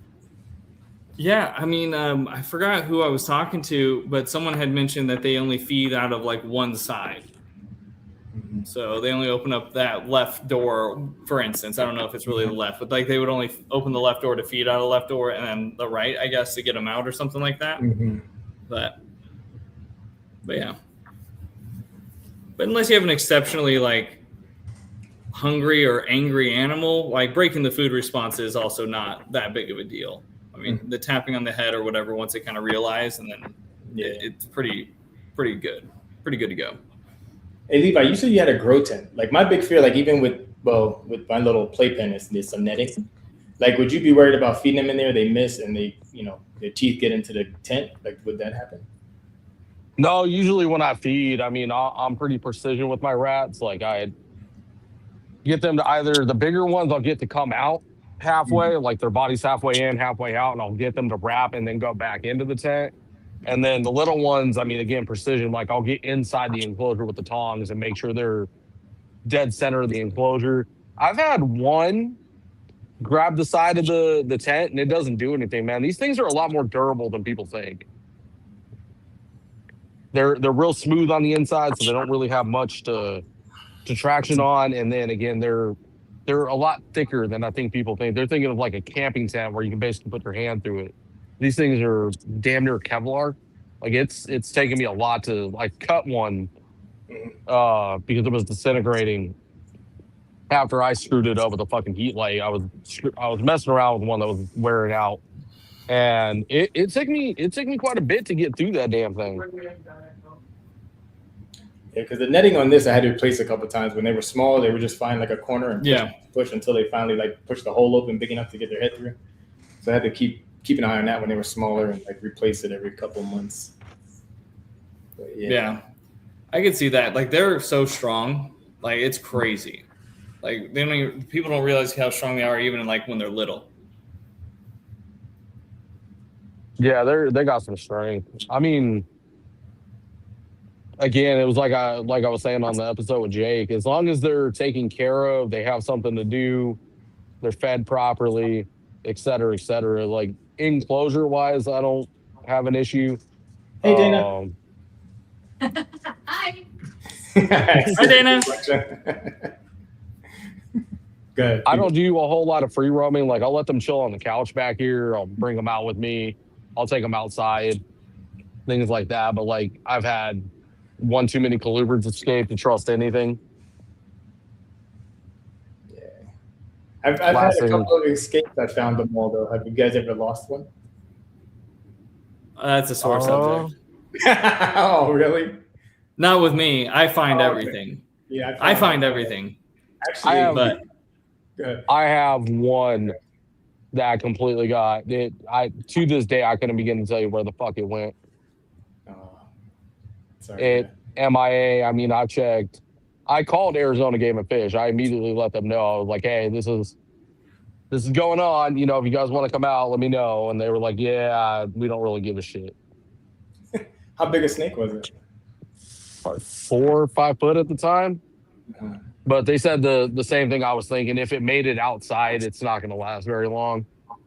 Yeah, I mean, I forgot who I was talking to, but someone had mentioned that they only feed out of like one side. So they only open up that left door, for instance. I don't know if it's really the left, but like they would only open the left door to feed out of the left door, and then the right, I guess, to get them out or something like that. But yeah. But unless you have an exceptionally like hungry or angry animal, like breaking the food response is also not that big of a deal. I mean, the tapping on the head or whatever, once they kind of realize, and then it's pretty good to go. Hey, Levi, you said you had a grow tent. Like my big fear, like even with my little playpen is there's some netting. Like, would you be worried about feeding them in there? They miss and they, their teeth get into the tent. Like, would that happen? No, usually when I feed, I mean, I'm pretty precision with my rats. Like I get them to either the bigger ones, I'll get to come out halfway, like their body's halfway in, halfway out, and I'll get them to wrap and then go back into the tent. And then the little ones, I mean, again, precision, like I'll get inside the enclosure with the tongs and make sure they're dead center of the enclosure. I've had one grab the side of the tent and it doesn't do anything, man. These things are a lot more durable than people think. They're real smooth on the inside, so they don't really have much to traction on. And then again, they're a lot thicker than I think people think. They're thinking of like a camping tent where you can basically put your hand through it. These things are damn near Kevlar. Like it's taken me a lot to like cut one because it was disintegrating after I screwed it up with a fucking heat light. I was messing around with one that was wearing out, and it took me quite a bit to get through that damn thing. Yeah, because the netting on this I had to replace a couple of times. When they were small, they would just find like a corner and push until they finally like pushed the hole open big enough to get their head through. So I had to keep an eye on that when they were smaller and like replace it every couple of months. But, yeah, I can see that. Like they're so strong, like it's crazy. Like people don't realize how strong they are even like when they're little. Yeah, they got some strength. I mean, again, it was like I was saying on the episode with Jake. As long as they're taken care of, they have something to do, they're fed properly, et cetera, et cetera. Like enclosure wise, I don't have an issue. Hey, Dana. Hi. Hi, Dana. Good. I don't do a whole lot of free roaming. Like I'll let them chill on the couch back here. I'll bring them out with me. I'll take them outside, things like that. But like I've had one too many Colubrids escape to trust anything. Yeah. I've had a couple of escapes. I found them all though. Have you guys ever lost one? That's a sore subject. Oh, really? Not with me. I find Oh, okay. everything. Yeah, I find everything. Actually, But good. I have one that I completely got. To this day, I couldn't begin to tell you where the fuck it went. Oh, sorry. It MIA. I mean, I checked. I called Arizona Game and Fish. I immediately let them know. I was like, hey, this is going on. You know, if you guys want to come out, let me know. And they were like, yeah, we don't really give a shit. How big a snake was it? Like 4 or 5 foot at the time. Uh-huh. But they said the same thing I was thinking. If it made it outside, it's not going to last very long.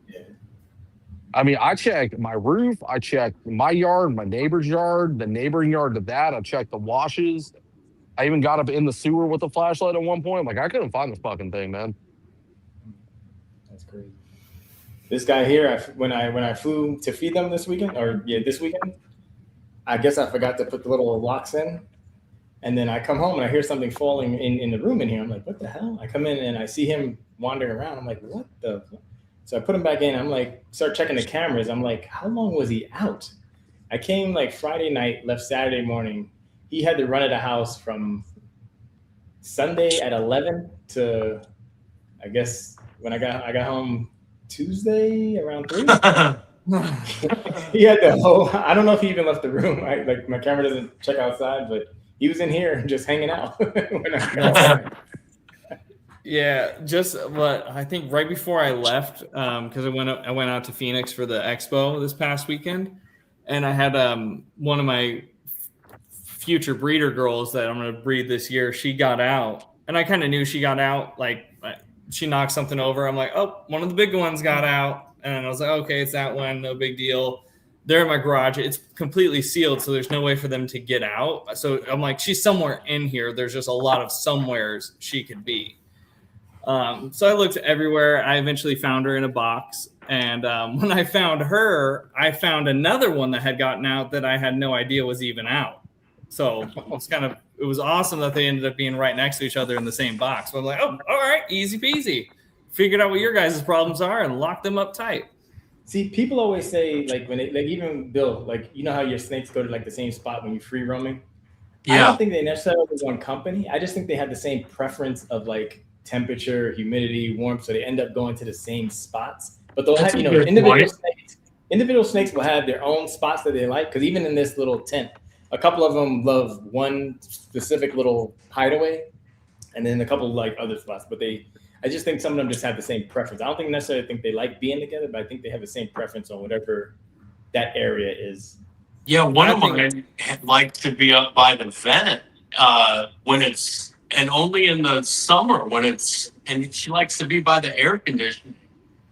Yeah. I mean, I checked my roof. I checked my yard, my neighbor's yard, the neighboring yard to that. I checked the washes. I even got up in the sewer with a flashlight at one point. Like, I couldn't find this fucking thing, man. That's crazy. This guy here, when I flew to feed them this weekend, this weekend, I guess I forgot to put the little locks in. And then I come home and I hear something falling in the room in here. I'm like, what the hell? I come in and I see him wandering around. I'm like, what the? So I put him back in. I'm like, start checking the cameras. I'm like, how long was he out? I came like Friday night, left Saturday morning. He had to run at the house from Sunday at 11 to, I guess, when I got home Tuesday around 3. He had the whole, I don't know if he even left the room. Like my camera doesn't check outside, but he was in here just hanging out. yeah, I think right before I left, because I went out to Phoenix for the expo this past weekend, and I had one of my future breeder girls that I'm going to breed this year. She got out, and I kind of knew she got out. Like she knocked something over. I'm like, oh, one of the big ones got out. And I was like, okay, it's that one. No big deal. They're in my garage. It's completely sealed, so there's no way for them to get out. So I'm like, she's somewhere in here. There's just a lot of somewheres she could be. So I looked everywhere. I eventually found her in a box. And when I found her, I found another one that had gotten out that I had no idea was even out. So it was awesome that they ended up being right next to each other in the same box. So I'm like, oh, all right, easy peasy. Figured out what your guys' problems are and locked them up tight. See, people always say, like, when even Bill, like, you know how your snakes go to like the same spot when you're free roaming? Yeah. I don't think they necessarily have one company. I just think they have the same preference of like temperature, humidity, warmth, so they end up going to the same spots. But they'll have, individual snakes will have their own spots that they like. Because even in this little tent, a couple of them love one specific little hideaway, and then a couple like other spots. But I just think some of them just have the same preference. I don't think necessarily think they like being together, but I think they have the same preference on whatever that area is. Yeah, one of mine likes to be up by the vent when it's, and only in the summer and she likes to be by the air conditioning.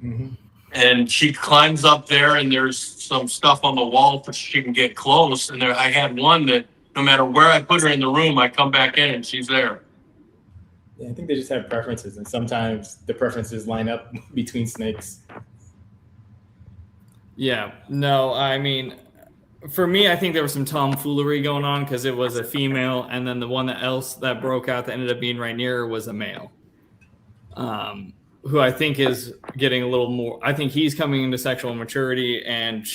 Mm-hmm. And she climbs up there and there's some stuff on the wall so she can get close. And I had one that no matter where I put her in the room, I come back in and she's there. Yeah, I think they just have preferences, and sometimes the preferences line up between snakes. Yeah, no, I mean, for me, I think there was some tomfoolery going on because it was a female, and then the one that broke out that ended up being right near her was a male, who I think is getting a little more. I think he's coming into sexual maturity, and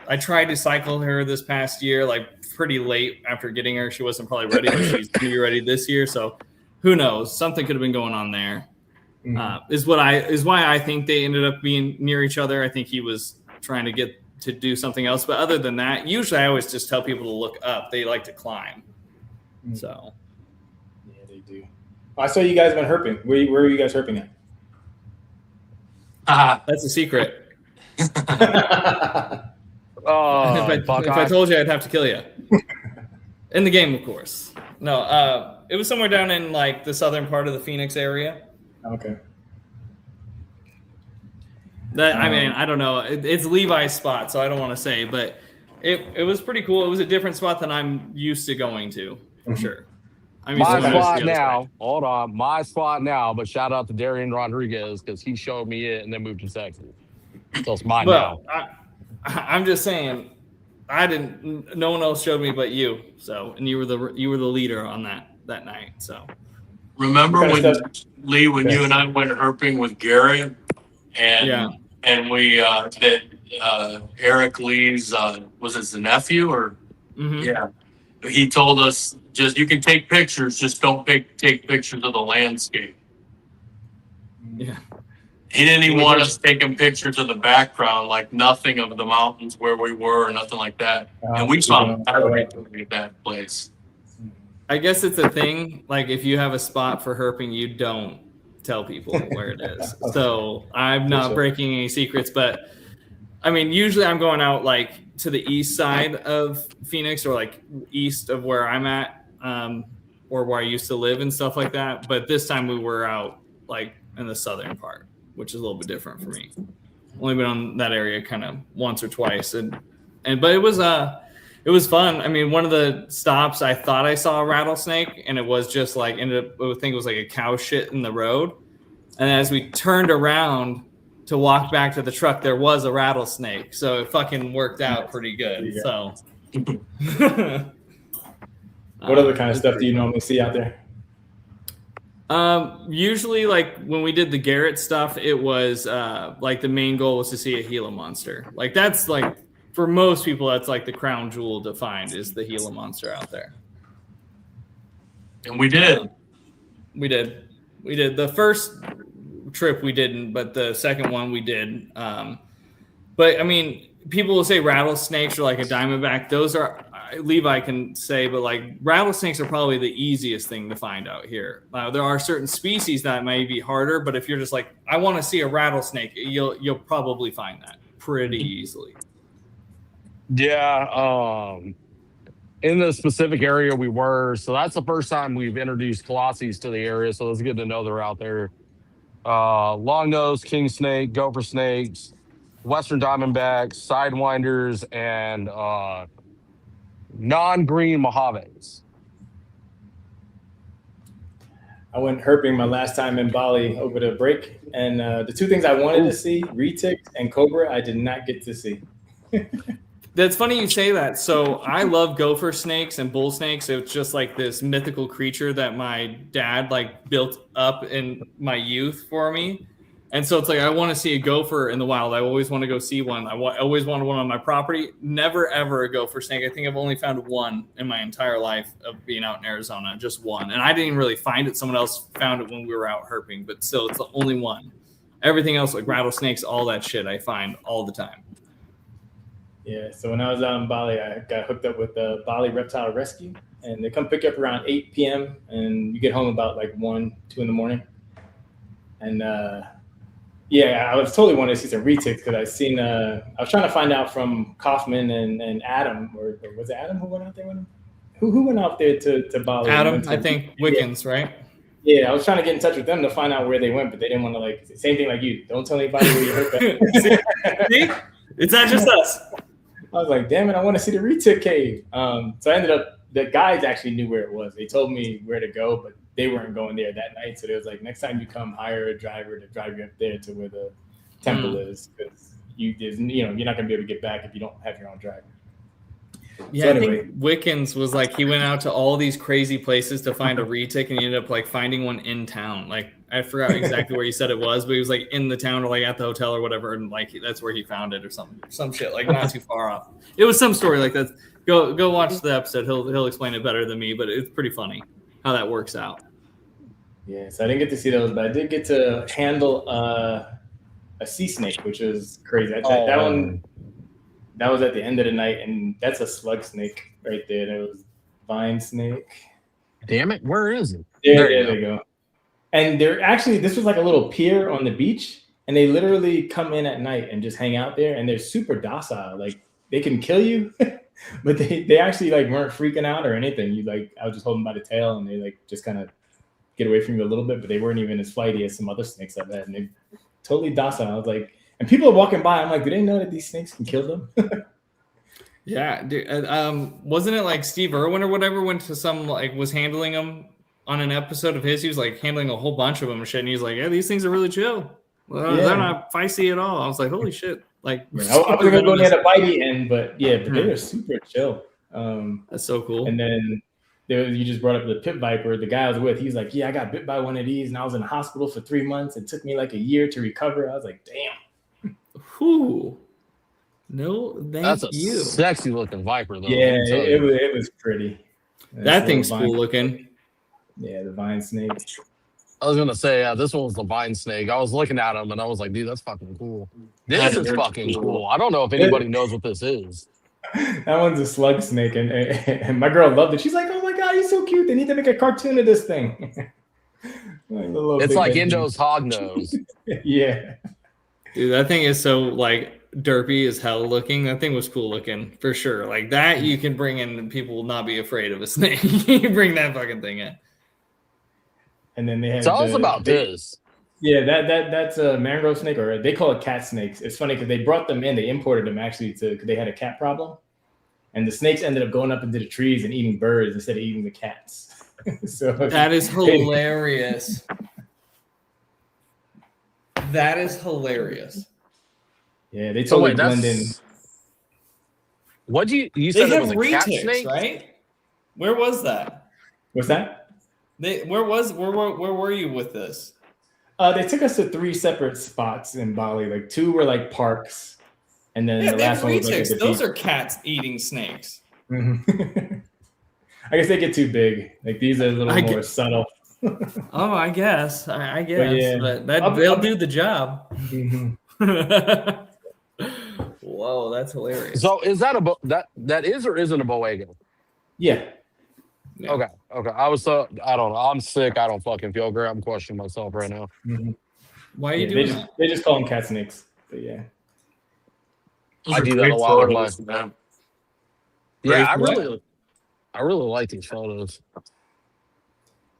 I tried to cycle her this past year, like pretty late after getting her. She wasn't probably ready, but she's going to be ready this year, so. Who knows? Something could have been going on there. Mm-hmm. Is why I think they ended up being near each other. I think he was trying to get to do something else. But other than that, usually I always just tell people to look up. They like to climb. Mm-hmm. So. Yeah, they do. I saw you guys went herping. Where are you guys herping at? That's a secret. If I told you, I'd have to kill you. In the game, of course. No, it was somewhere down in like the southern part of the Phoenix area. Okay. I mean, I don't know. It's Levi's spot, so I don't want to say, but it was pretty cool. It was a different spot than I'm used to going to, for sure. I mean, My so spot now, hold on, my spot now, but shout out to Daron Rodriguez because he showed me it and then moved to Texas. So it's mine now. I'm just saying, I didn't. No one else showed me but you. So, and you were the leader on that night. So, Remember when Lee, when you and I went herping with Gary, and we Eric Lee's was it the nephew or he told us just you can take pictures, just don't take pictures of the landscape. Yeah. He didn't even want us taking pictures of the background, like nothing of the mountains where we were or nothing like that. And we saw everything at that place. I guess it's a thing. Like if you have a spot for herping, you don't tell people where it is. So I'm not breaking any secrets, but I mean, usually I'm going out like to the east side of Phoenix or like east of where I'm at, or where I used to live and stuff like that. But this time we were out like in the southern part, which is a little bit different for me. Only been on that area kind of once or twice, but it was fun. I mean, one of the stops I thought I saw a rattlesnake, and it was just like I think it was like a cow shit in the road. And as we turned around to walk back to the truck, there was a rattlesnake, so it fucking worked out pretty good. So, what other kind of stuff do you normally see out there? Usually like when we did the Garrett stuff, it was like the main goal was to see a Gila monster. Like that's like for most people, that's like the crown jewel to find is the Gila monster out there. And we did. We did. The first trip we didn't, but the second one we did. But I mean, people will say rattlesnakes are like a diamondback. Those are Levi can say, but like rattlesnakes are probably the easiest thing to find out here. There are certain species that may be harder, but if you're just like, I want to see a rattlesnake, you'll probably find that pretty easily. Yeah. In the specific area we were, so that's the first time we've introduced Colossies to the area. So it's good to know they're out there. Long-nosed king snake, gopher snakes, western diamondbacks, sidewinders, and non-green Mojaves. I went herping my last time in Bali over the break, and the two things I wanted to see, retics and cobra, I did not get to see. That's funny you say that. So I love gopher snakes and bull snakes. It's just like this mythical creature that my dad like built up in my youth for me. And so it's like, I want to see a gopher in the wild. I always want to go see one. I always wanted one on my property. Never, ever a gopher snake. I think I've only found one in my entire life of being out in Arizona, just one. And I didn't even really find it. Someone else found it when we were out herping, but still, it's the only one. Everything else, like rattlesnakes, all that shit, I find all the time. Yeah, so when I was out in Bali, I got hooked up with the Bali Reptile Rescue, and they come pick you up around 8 p.m., and you get home about like 1, 2 in the morning. And yeah, I was totally wanting to see some retics because I was trying to find out from Kaufman and Adam, or was it Adam who went out there with him? Who went out there to Bali? Adam, I think Wickens, right? Yeah, I was trying to get in touch with them to find out where they went, but they didn't want to, like, same thing like you. Don't tell anybody where you heard See? It's not just us. I was like, damn it, I want to see the retic cave. So I ended up, the guides actually knew where it was. They told me where to go, but they weren't going there that night. So they was like, next time you come, hire a driver to drive you up there to where the temple is. Because you're not going to be able to get back if you don't have your own driver. Yeah, so anyway. I think Wickens was like, he went out to all these crazy places to find a retic, and he ended up like finding one in town. Like, I forgot exactly where he said it was, but he was like in the town or like at the hotel or whatever, and like that's where he found it or something, some shit, like not too far off. It was some story like that. Go watch the episode. He'll explain it better than me, but it's pretty funny how that works out. Yeah, so I didn't get to see those, but I did get to handle a sea snake, which was crazy. That one. That was at the end of the night, and that's a slug snake right there. That was vine snake. Damn it, where is it? There you go. And they're actually, this was like a little pier on the beach, and they literally come in at night and just hang out there, and they're super docile. Like, they can kill you, But they actually like weren't freaking out or anything. I was just holding by the tail, and they like just kind of get away from you a little bit, but they weren't even as flighty as some other snakes I've had, and they totally docile. I was like, and people are walking by. I'm like, do they know that these snakes can kill them? Yeah, dude. Wasn't it like Steve Irwin or whatever went to some was handling them on an episode of his? He was like handling a whole bunch of them and shit, and he's like, yeah, these things are really chill. Well, they're not feisty at all. I was like, holy shit! Like, I was gonna go near the bitey end, but they were super chill. That's so cool. And then you just brought up the pit viper. The guy I was with, he's like, yeah, I got bit by one of these, and I was in the hospital for 3 months. It took me like a year to recover. I was like, damn. Whew. No, That's a sexy looking viper, though. Yeah, it was pretty. That thing's cool looking. Yeah, the vine snake. I was gonna say, this one was the vine snake. I was looking at him and I was like, dude, that's fucking cool. This is fucking cool. I don't know if anybody knows what this is. That one's a slug snake, and my girl loved it. She's like, oh my god, he's so cute. They need to make a cartoon of this thing. It's like Indo's hognose. Yeah. Dude, that thing is so derpy as hell looking. That thing was cool looking for sure. Like that you can bring in and people will not be afraid of a snake. You bring that fucking thing in. And then they had tell us about this. Yeah, that's a mangrove snake, or they call it cat snakes. It's funny because they brought them in, they imported them actually because they had a cat problem. And the snakes ended up going up into the trees and eating birds instead of eating the cats. So that is hilarious. That is hilarious. Yeah, they totally blend in. What do you said it was a cat retics, snake, right? Where was that? What's that? Where were you with this? They took us to 3 separate spots in Bali. Like 2 were like parks, and then the last one was like those are cats eating snakes. Mm-hmm. I guess they get too big. Like these are a little more subtle. Oh, I guess. But they'll do the job. Mm-hmm. Whoa, that's hilarious. So is that that is or isn't a boego? Yeah. Okay. I don't know. I'm sick. I don't fucking feel great. I'm questioning myself right now. Mm-hmm. Why are you doing that? They just call them cat snakes. But yeah. I do that a lot with my. Yeah, I really like these photos.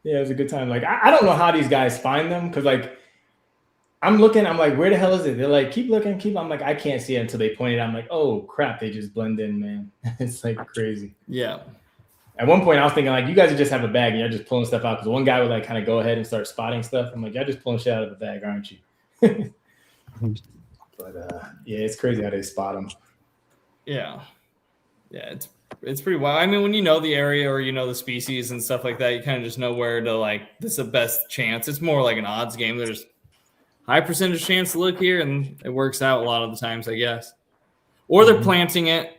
Yeah, it was a good time. Like I don't know how these guys find them because like I'm looking, I'm like, where the hell is it? They're like, keep looking, I'm like, I can't see it until they point it out. I'm like, oh crap, they just blend in, man. It's like crazy. Yeah. At one point, I was thinking like, you guys just have a bag and you're just pulling stuff out because one guy would like kind of go ahead and start spotting stuff. I'm like, y'all just pulling shit out of the bag, aren't you? But yeah, it's crazy how they spot them. Yeah, it's pretty wild. I mean, when you know the area or you know the species and stuff like that, you kind of just know where to this is the best chance. It's more like an odds game. There's high percentage chance to look here, and it works out a lot of the times, I guess. Or they're planting it.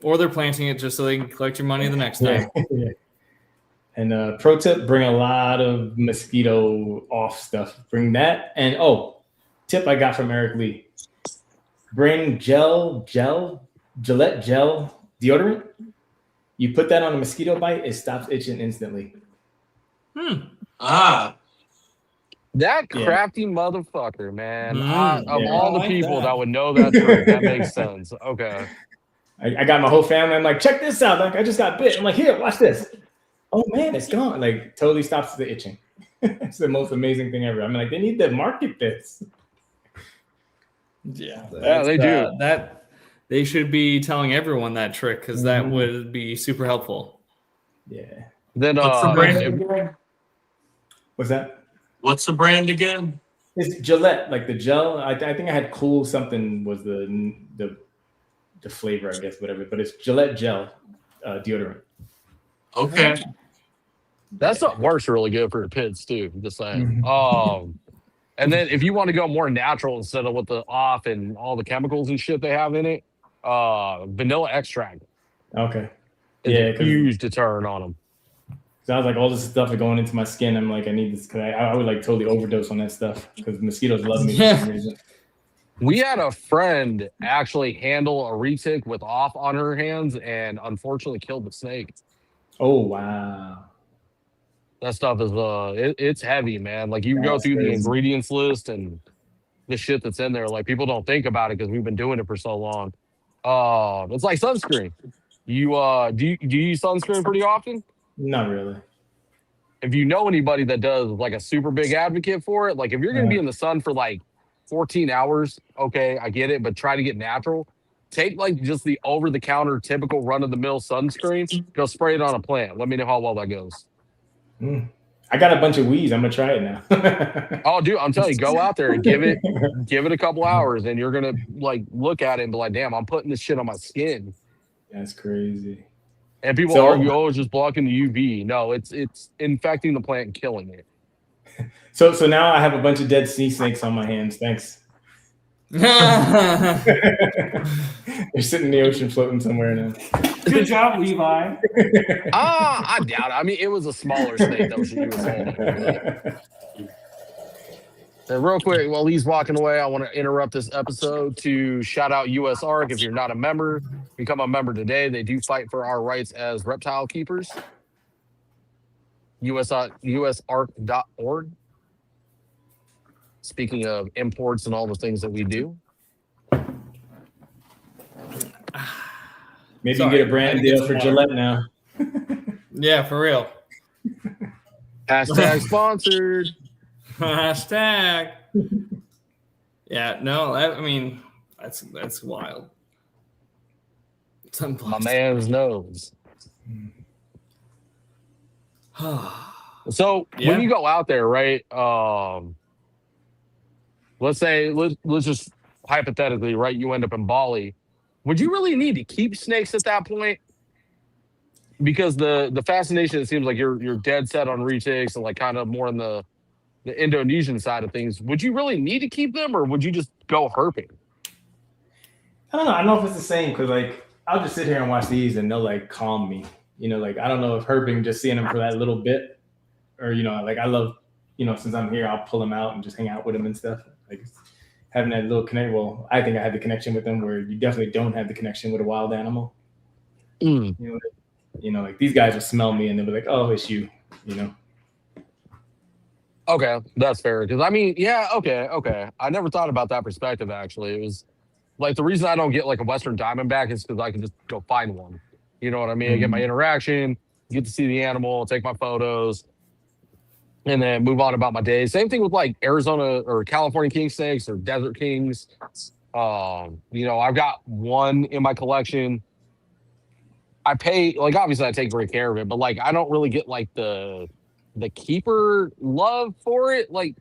Or they're planting it just so they can collect your money the next time. Yeah. And pro tip, bring a lot of mosquito off stuff. Bring that. And tip I got from Eric Lee. Bring Gillette gel deodorant. You put that on a mosquito bite, it stops itching instantly. That crafty motherfucker, man. Of all the people that would know that trick, that makes sense. Okay. I got my whole family. I'm like, check this out. Like, I just got bit. I'm like, here, watch this. Oh man, it's gone. Like, totally stops the itching. It's the most amazing thing ever. I'm like, they need to market this. Yeah, they do. They should be telling everyone that trick because that would be super helpful. Yeah. Then what's the brand? What's that? What's the brand again? It's Gillette, like the gel. I think I had Cool something was the flavor, I guess, whatever. But it's Gillette gel deodorant. Okay. That stuff works really good for your pits too. Just saying. And then if you want to go more natural instead of with the off and all the chemicals and shit they have in it, vanilla extract. Okay. Yeah, huge deterrent on them. So I was like, all this stuff is going into my skin. I'm like, I need this because I would like totally overdose on that stuff because mosquitoes love me for some reason. We had a friend actually handle a retic with off on her hands and unfortunately killed the snake. Oh wow. That stuff is it's heavy, man. Like you go through the ingredients list and the shit that's in there. Like people don't think about it because we've been doing it for so long. It's like sunscreen. You do you use sunscreen pretty often? Not really. If you know anybody that does, like a super big advocate for it, like if you're going to be in the sun for like 14 hours, okay, I get it, but try to get natural. Take like just the over-the-counter typical run-of-the-mill sunscreen, go spray it on a plant. Let me know how well that goes. I got a bunch of weeds. I'm gonna try it now. Oh, dude, I'm telling you, go out there and give it a couple hours, and you're gonna like look at it and be like, "Damn, I'm putting this shit on my skin." That's crazy. And people argue, "Oh, it's just blocking the UV." No, it's infecting the plant and killing it. So now I have a bunch of dead sea snakes on my hands. Thanks. They're sitting in the ocean floating somewhere now. Good job, Levi. I doubt it. I mean, it was a smaller snake that was holding. And real quick, while he's walking away, I want to interrupt this episode to shout out US ARC. If you're not a member, become a member today. They do fight for our rights as reptile keepers. USARC.org. Speaking of imports and all the things that we do. Maybe you can get a brand deal for Gillette now. Yeah, for real. Hashtag sponsored. Hashtag. Yeah, no, I mean, that's wild. My man's nose. So when you go out there, right? Let's say let's just hypothetically, right? You end up in Bali. Would you really need to keep snakes at that point? Because the fascination, it seems like you're dead set on retics and like kind of more on the Indonesian side of things. Would you really need to keep them, or would you just go herping? I don't know. I don't know if it's the same because like I'll just sit here and watch these and they'll like calm me. You know, like I don't know if herping, just seeing them for that little bit, or you know, like I love, you know, since I'm here, I'll pull them out and just hang out with them and stuff. Like having that little connect. Well, I think I had the connection with them where you definitely don't have the connection with a wild animal. You know, like these guys will smell me and they'll be like, "Oh, it's you," you know. Okay, that's fair. Because I mean, yeah, okay. I never thought about that perspective. Actually, it was like the reason I don't get like a Western Diamondback is because I can just go find one. You know what I mean? I get my interaction, get to see the animal, take my photos, and then move on about my day. Same thing with like Arizona or California king snakes or desert kings. You know, I've got one in my collection. I pay, like, obviously I take great care of it, but like I don't really get like the keeper love for it. Like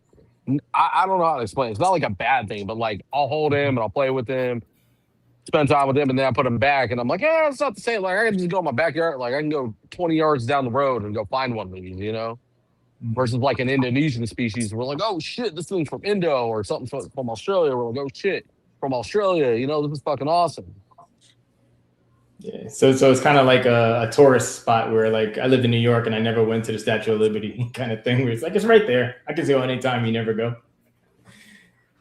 I don't know how to explain it. It's not like a bad thing, but like I'll hold him and I'll play with him, spend time with him, and then I put him back and I'm like, it's not the same. Like I can just go in my backyard, like I can go 20 yards down the road and go find one of these, you know? Versus like an Indonesian species, we're like, oh shit, this thing's from Indo, or something from Australia. We're like, oh shit, from Australia, you know, this is fucking awesome. Yeah, so it's kind of like a tourist spot where like I lived in New York and I never went to the Statue of Liberty kind of thing where it's like it's right there. I can go anytime, you never go.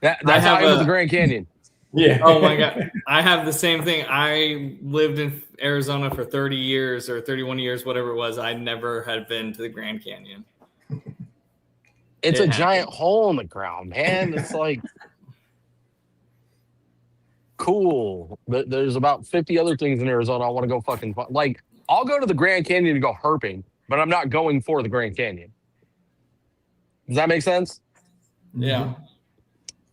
That's how I am with the Grand Canyon. Yeah. Oh my God. I have the same thing. I lived in Arizona for 30 years or 31 years, whatever it was. I never had been to the Grand Canyon. It's a giant hole in the ground, man. It's like cool. But there's about 50 other things in Arizona I want to go fucking like. I'll go to the Grand Canyon and go herping, but I'm not going for the Grand Canyon. Does that make sense? Yeah.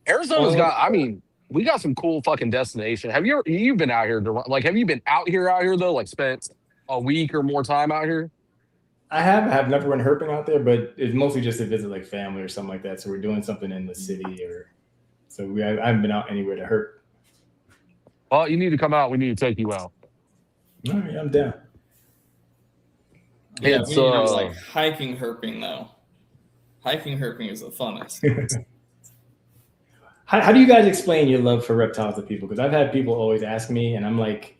Arizona's got. I mean, we got some cool fucking destination. You've been out here? Like, have you been out here though? Like, spent a week or more time out here? I have never went herping out there, but it's mostly just to visit like family or something like that. So we're doing something in the city, or so I haven't been out anywhere to herp. Well, you need to come out. We need to take you out. All right, I'm down. Yeah, it's like hiking herping though. Hiking herping is the funnest. How do you guys explain your love for reptiles to people? Because I've had people always ask me, and I'm like,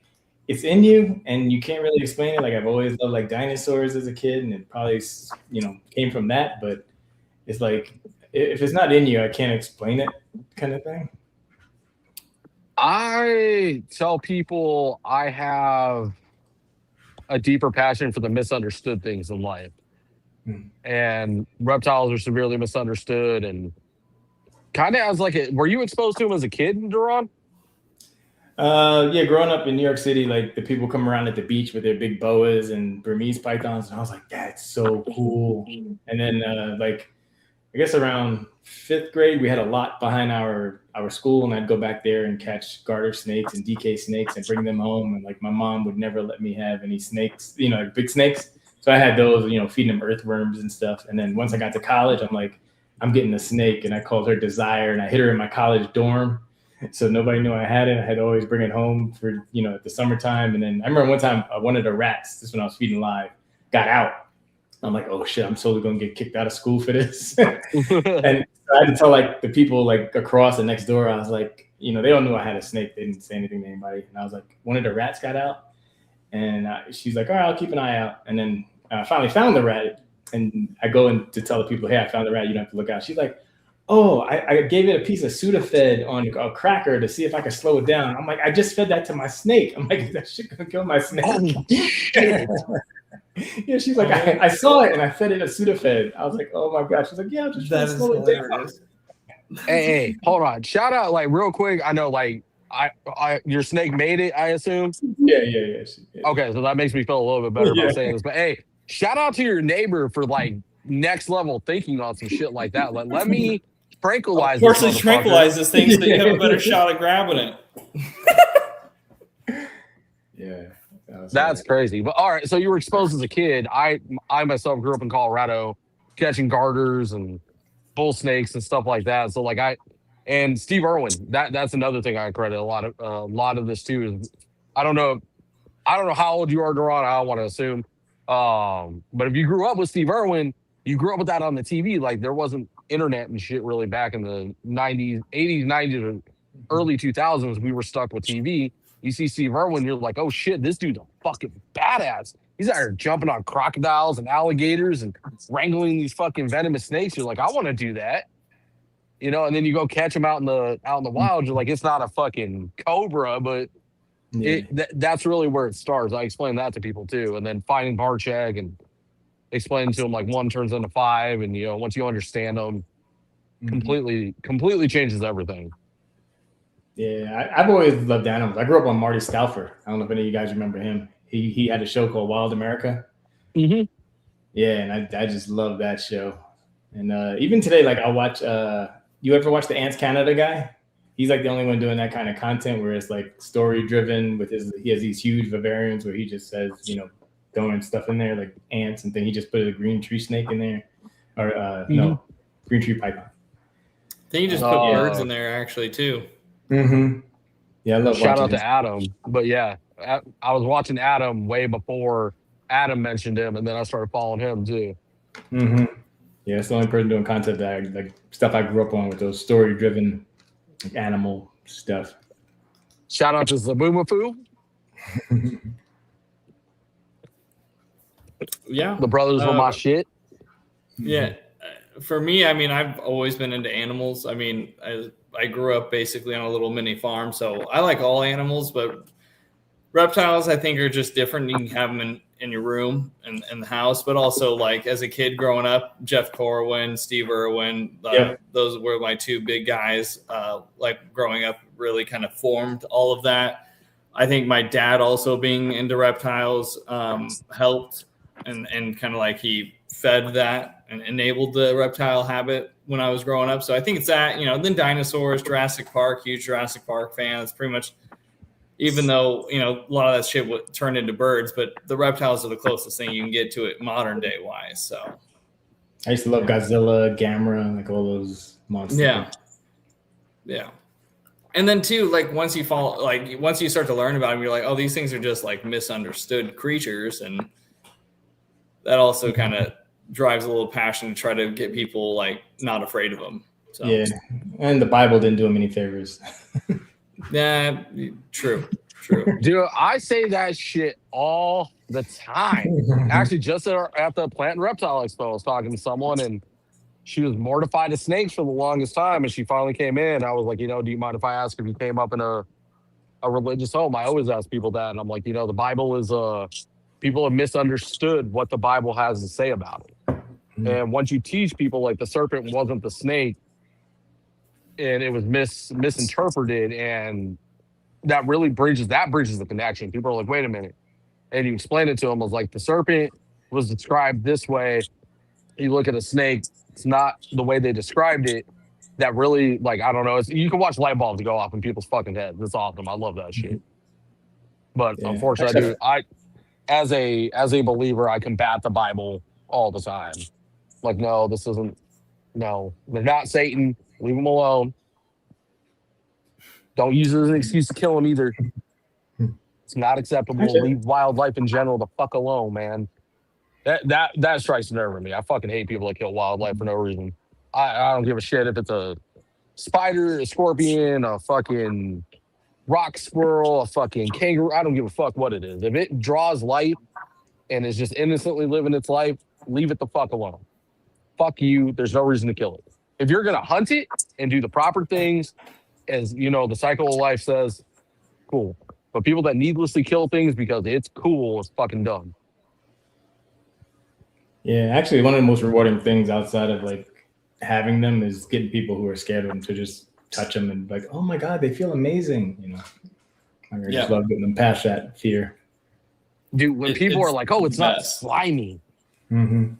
it's in you, and you can't really explain it. Like I've always loved like dinosaurs as a kid, and it probably came from that. But it's like if it's not in you, I can't explain it, kind of thing. I tell people I have a deeper passion for the misunderstood things in life, and reptiles are severely misunderstood. And kind of as like were you exposed to them as a kid, Daron? Yeah, growing up in New York City, like the people come around at the beach with their big boas and Burmese pythons, and I was like, that's so cool. And then like I guess around 5th grade, we had a lot behind our school, and I'd go back there and catch garter snakes and DK snakes and bring them home. And like my mom would never let me have any snakes, you know, like big snakes. So I had those, you know, feeding them earthworms and stuff. And then once I got to college, I'm like, I'm getting a snake, and I called her Desire, and I hid her in my college dorm. So nobody knew I had it. I had to always bring it home for, you know, at the summertime. And then I remember one time one of the rats, this is when I was feeding live, got out. I'm like, oh shit, I'm totally gonna get kicked out of school for this. And I had to tell like the people like across the next door, I was like, you know, they all knew I had a snake. They didn't say anything to anybody. And I was like, one of the rats got out, and she's like, all right, I'll keep an eye out. And then I finally found the rat, and I go in to tell the people, hey, I found the rat. You don't have to look out. She's like, oh, I gave it a piece of Sudafed on a cracker to see if I could slow it down. I'm like, I just fed that to my snake. I'm like, that shit gonna kill my snake. Oh, shit. Yeah, she's like, I saw it and I fed it a Sudafed. I was like, oh my gosh. She's like, yeah, I'm just trying to slow it down. Hey, hold on. Shout out, like, real quick. I know, like, your snake made it, I assume. Yeah. Okay, so that makes me feel a little bit better Yeah. about saying this. But hey, shout out to your neighbor for like next level thinking on some shit like that. Like, let me tranquilize. Fortunately, this tranquilize this thing so that you have a better shot at grabbing it. Yeah. That's crazy. But all right, so you were exposed as a kid. I myself grew up in Colorado catching garters and bull snakes and stuff like that. So like and Steve Irwin, that's another thing I credit a lot of this too. Is I don't know how old you are, Daron. I don't want to assume. But if you grew up with Steve Irwin, you grew up with that on the TV. Like there wasn't internet and shit really back in the 80s, 90s, or early 2000s. We were stuck with TV. You see Steve Irwin, you're like, oh shit, this dude's a fucking badass. He's out here jumping on crocodiles and alligators and wrangling these fucking venomous snakes. You're like, I want to do that. You know, and then you go catch them out in the wild. You're like, it's not a fucking cobra, but that's really where it starts. I explain that to people too. And then finding Barcheg and explaining to them like 1 turns into 5. And, you know, once you understand them, completely changes everything. Yeah, I've always loved animals. I grew up on Marty Stouffer. I don't know if any of you guys remember him. He had a show called Wild America. Mm-hmm. Yeah, and I just love that show. And even today, like I'll watch. You ever watch the Ants Canada guy? He's like the only one doing that kind of content where it's like story driven. He has these huge vivariums where he just says, you know, throwing stuff in there like ants and then he just put a green tree snake in there, or no, green tree python. Then you just put birds in there actually too. Mm-hmm. Yeah, I love Shout out watching to Adam. But yeah, I was watching Adam way before Adam mentioned him, and then I started following him too. Mm-hmm. Yeah, it's the only person doing content that like stuff I grew up on with those story-driven like, animal stuff. Shout out to Zaboomafoo. Yeah, the brothers were my shit. Yeah, for me, I mean, I've always been into animals. I mean, I grew up basically on a little mini farm, so I like all animals, but reptiles I think are just different. You can have them in your room and in the house, but also like as a kid growing up, Jeff Corwin, Steve Irwin, those were my 2 big guys. Like growing up really kind of formed all of that. I think my dad also being into reptiles helped and kind of like he fed that and enabled the reptile habit when I was growing up. So I think it's that, you know, then dinosaurs, Jurassic Park, huge Jurassic Park fan. It's pretty much, even though, you know, a lot of that shit would turn into birds, but the reptiles are the closest thing you can get to it modern day wise. So I used to love Godzilla, Gamera, like all those monsters. Yeah. And then too, like once you start to learn about them, you're like, oh, these things are just like misunderstood creatures. And that also kind of drives a little passion to try to get people like not afraid of them. So. Yeah, and the Bible didn't do him any favors. Yeah, true. Dude, I say that shit all the time. Actually, just at the Plant and Reptile Expo, I was talking to someone and she was mortified of snakes for the longest time. And she finally came in. I was like, you know, do you mind if I ask if you came up in a religious home? I always ask people that. And I'm like, you know, the Bible is people have misunderstood what the Bible has to say about it. Mm-hmm. And once you teach people like the serpent wasn't the snake and it was misinterpreted and that really bridges the connection. People are like, wait a minute. And you explain it to them, I was like, the serpent was described this way. You look at a snake, it's not the way they described it. That really, like, I don't know. You can watch light bulbs go off in people's fucking heads. It's awesome. I love that shit. But unfortunately, as a believer, I combat the Bible all the time. Like, no, this isn't. No, they're not Satan. Leave them alone. Don't use it as an excuse to kill them either. It's not acceptable. Leave wildlife in general the fuck alone, man. That strikes a nerve in me. I fucking hate people that kill wildlife for no reason. I don't give a shit if it's a spider, a scorpion, a fucking rock squirrel, a fucking kangaroo. I don't give a fuck what it is. If it draws life and is just innocently living its life, leave it the fuck alone. Fuck you. There's no reason to kill it. If you're going to hunt it and do the proper things, as you know, the cycle of life says, cool. But people that needlessly kill things because it's cool is fucking dumb. Yeah, actually, one of the most rewarding things outside of like having them is getting people who are scared of them to just touch them and like, oh my God, they feel amazing. You know, I just love getting them past that fear. Dude, when people are like, oh, it's not slimy. Mm-hmm.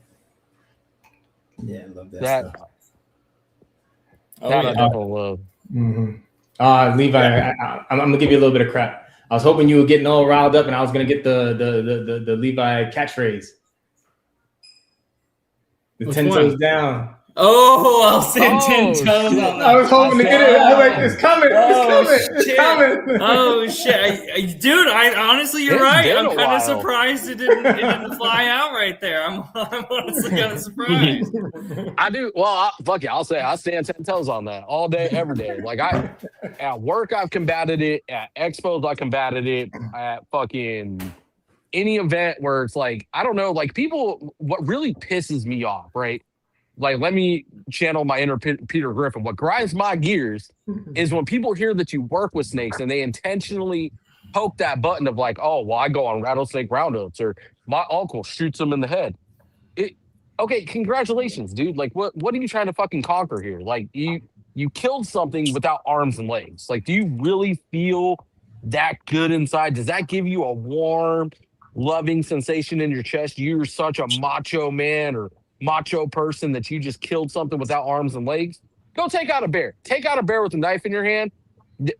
Yeah, I love that stuff. I definitely love. Mm-hmm. Levi, I'm gonna give you a little bit of crap. I was hoping you were getting all riled up, and I was gonna get the Levi catchphrase. The 10 toes down. Oh, I'll send 10 toes on that. I was hoping to get it. I was like, it's coming. It's coming. Oh, shit. Dude, honestly, you're right. I'm kind of surprised it didn't fly out right there. I'm honestly kind of surprised. I do. Well, fuck it. I'll say I stand 10 toes on that all day, every day. Like, at work, I've combated it. At expos, I combated it. At fucking any event where it's like, I don't know, like people, what really pisses me off, right? Like, let me channel my inner Peter Griffin. What grinds my gears is when people hear that you work with snakes and they intentionally poke that button of like, oh, well, I go on rattlesnake roundups or my uncle shoots them in the head. Okay, congratulations, dude. Like, what are you trying to fucking conquer here? Like, you killed something without arms and legs. Like, do you really feel that good inside? Does that give you a warm, loving sensation in your chest? You're such a macho man or macho person that you just killed something without arms and legs. Go take out a bear. Take out a bear with a knife in your hand.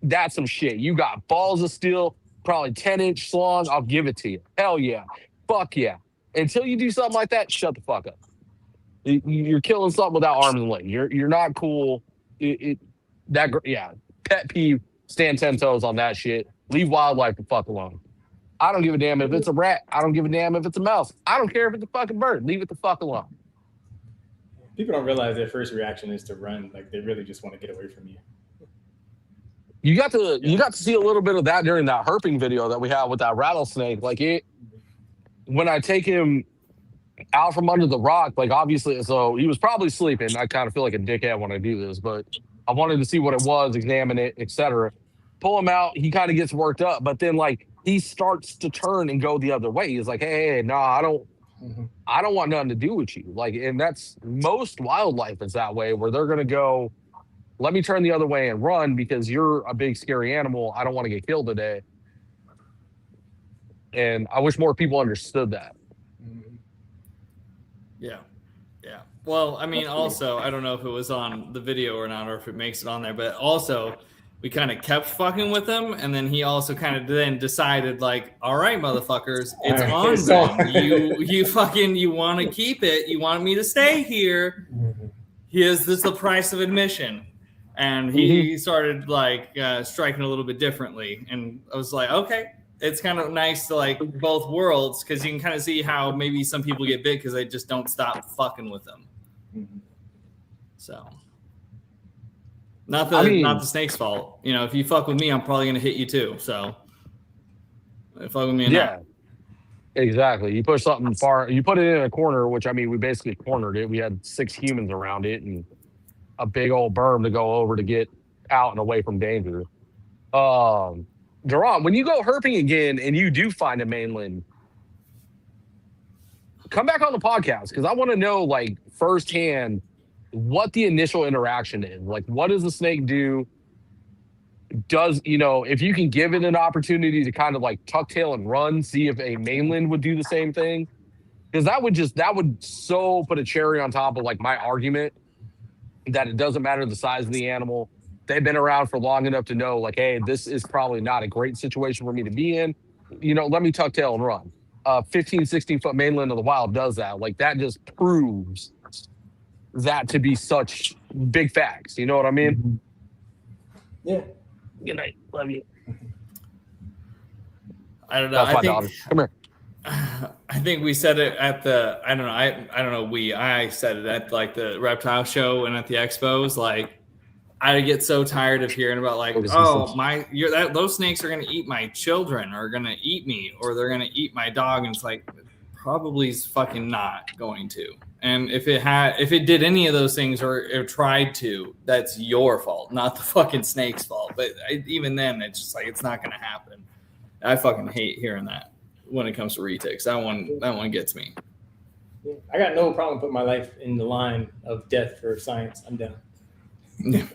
That's some shit. You got balls of steel, probably 10-inch long. I'll give it to you. Hell yeah. Fuck yeah. Until you do something like that, shut the fuck up. You're killing something without arms and legs. You're not cool. Pet peeve. Stand 10 toes on that shit. Leave wildlife the fuck alone. I don't give a damn if it's a rat. I don't give a damn if it's a mouse. I don't care if it's a fucking bird. Leave it the fuck alone. People don't realize their first reaction is to run. Like, they really just want to get away from you. You got to see a little bit of that during that herping video that we had with that rattlesnake. Like, when I take him out from under the rock, like, obviously, so he was probably sleeping. I kind of feel like a dickhead when I do this, but I wanted to see what it was, examine it, etc. Pull him out. He kind of gets worked up, but then like he starts to turn and go the other way. He's like, hey, no, I don't want nothing to do with you. Like, and that's most wildlife is that way, where they're going to go, let me turn the other way and run because you're a big, scary animal. I don't want to get killed today. And I wish more people understood that. Yeah. Well, I mean, also, I don't know if it was on the video or not, or if it makes it on there, but also we kind of kept fucking with him, and then he also kind of then decided, like, all right, motherfuckers, it's on them. You want to keep it. You want me to stay here. Here's the price of admission. And he started, like, striking a little bit differently. And I was like, okay, it's kind of nice to, like, both worlds, because you can kind of see how maybe some people get bit because they just don't stop fucking with them. So... Not the snake's fault. You know, if you fuck with me, I'm probably gonna hit you too. So fuck with me. Exactly. You push something far, you put it in a corner, which I mean, we basically cornered it. We had 6 humans around it and a big old berm to go over to get out and away from danger. Daron, when you go herping again and you do find a mainland, come back on the podcast because I want to know, like, firsthand what the initial interaction is. Like, what does the snake do? does, if you can give it an opportunity to kind of like tuck tail and run, see if a mainland would do the same thing. Because that would so put a cherry on top of like my argument that it doesn't matter the size of the animal. They've been around for long enough to know like, hey, this is probably not a great situation for me to be in. Let me tuck tail and run. 15, 16 foot mainland of the wild does that. Like that just proves that to be such big facts. You know what I mean? Yeah. Good night. Love you. I don't know. That's my daughter. Come here. I think we said it at the, I don't know. I said it at like the reptile show and at the expos. Like, I get so tired of hearing about like, those snakes are going to eat my children or going to eat me or they're going to eat my dog. And it's like, probably is fucking not going to. And if it did any of those things or it tried to, that's your fault, not the fucking snake's fault. But even then, it's just like, it's not going to happen. I fucking hate hearing that when it comes to retics. That one gets me. Yeah. I got no problem putting my life in the line of death for science. I'm down. Yeah.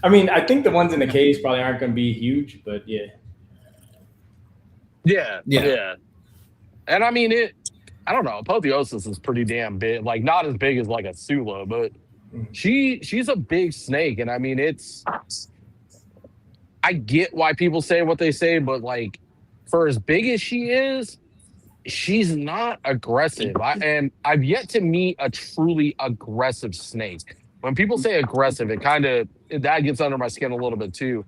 I mean, I think the ones in the cage probably aren't going to be huge, but yeah. Yeah. And I mean, I don't know. Apotheosis is pretty damn big. Like, not as big as like a Sula, but she's a big snake. And I mean, I get why people say what they say, but like, for as big as she is, she's not aggressive. I've yet to meet a truly aggressive snake. When people say aggressive, that gets under my skin a little bit too.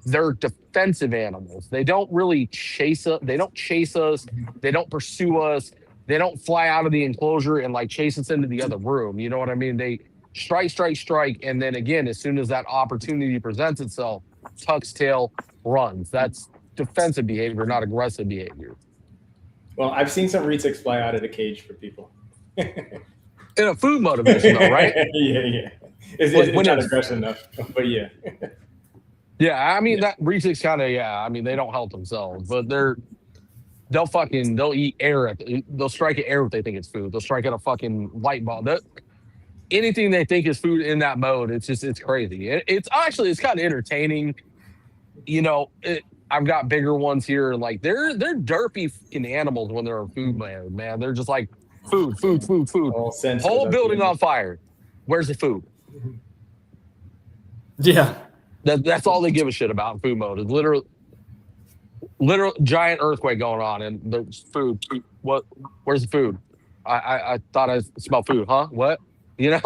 They're defensive animals. They don't really chase us. They don't chase us. They don't pursue us. They don't fly out of the enclosure and like chase us into the other room. You know what I mean? They strike. And then again, as soon as that opportunity presents itself, tucks tail, runs. That's defensive behavior, not aggressive behavior. Well, I've seen some retics fly out of the cage for people. In a food motivation, though, right? Yeah. It's not aggressive enough, but yeah. Yeah, I mean, that retics kind of, I mean, they don't help themselves, but they'll eat air. They'll strike at air if they think it's food. They'll strike at a fucking light bulb. Anything they think is food in that mode, it's crazy. It's kind of entertaining. I've got bigger ones here, and like they're derpy fucking animals when they're in food mode, man. They're just like food. Whole building on fire. Where's the food? Yeah. That's all they give a shit about in food mode. It's literal giant earthquake going on, and there's food. What? Where's the food? I thought I smelled food. Huh? What? What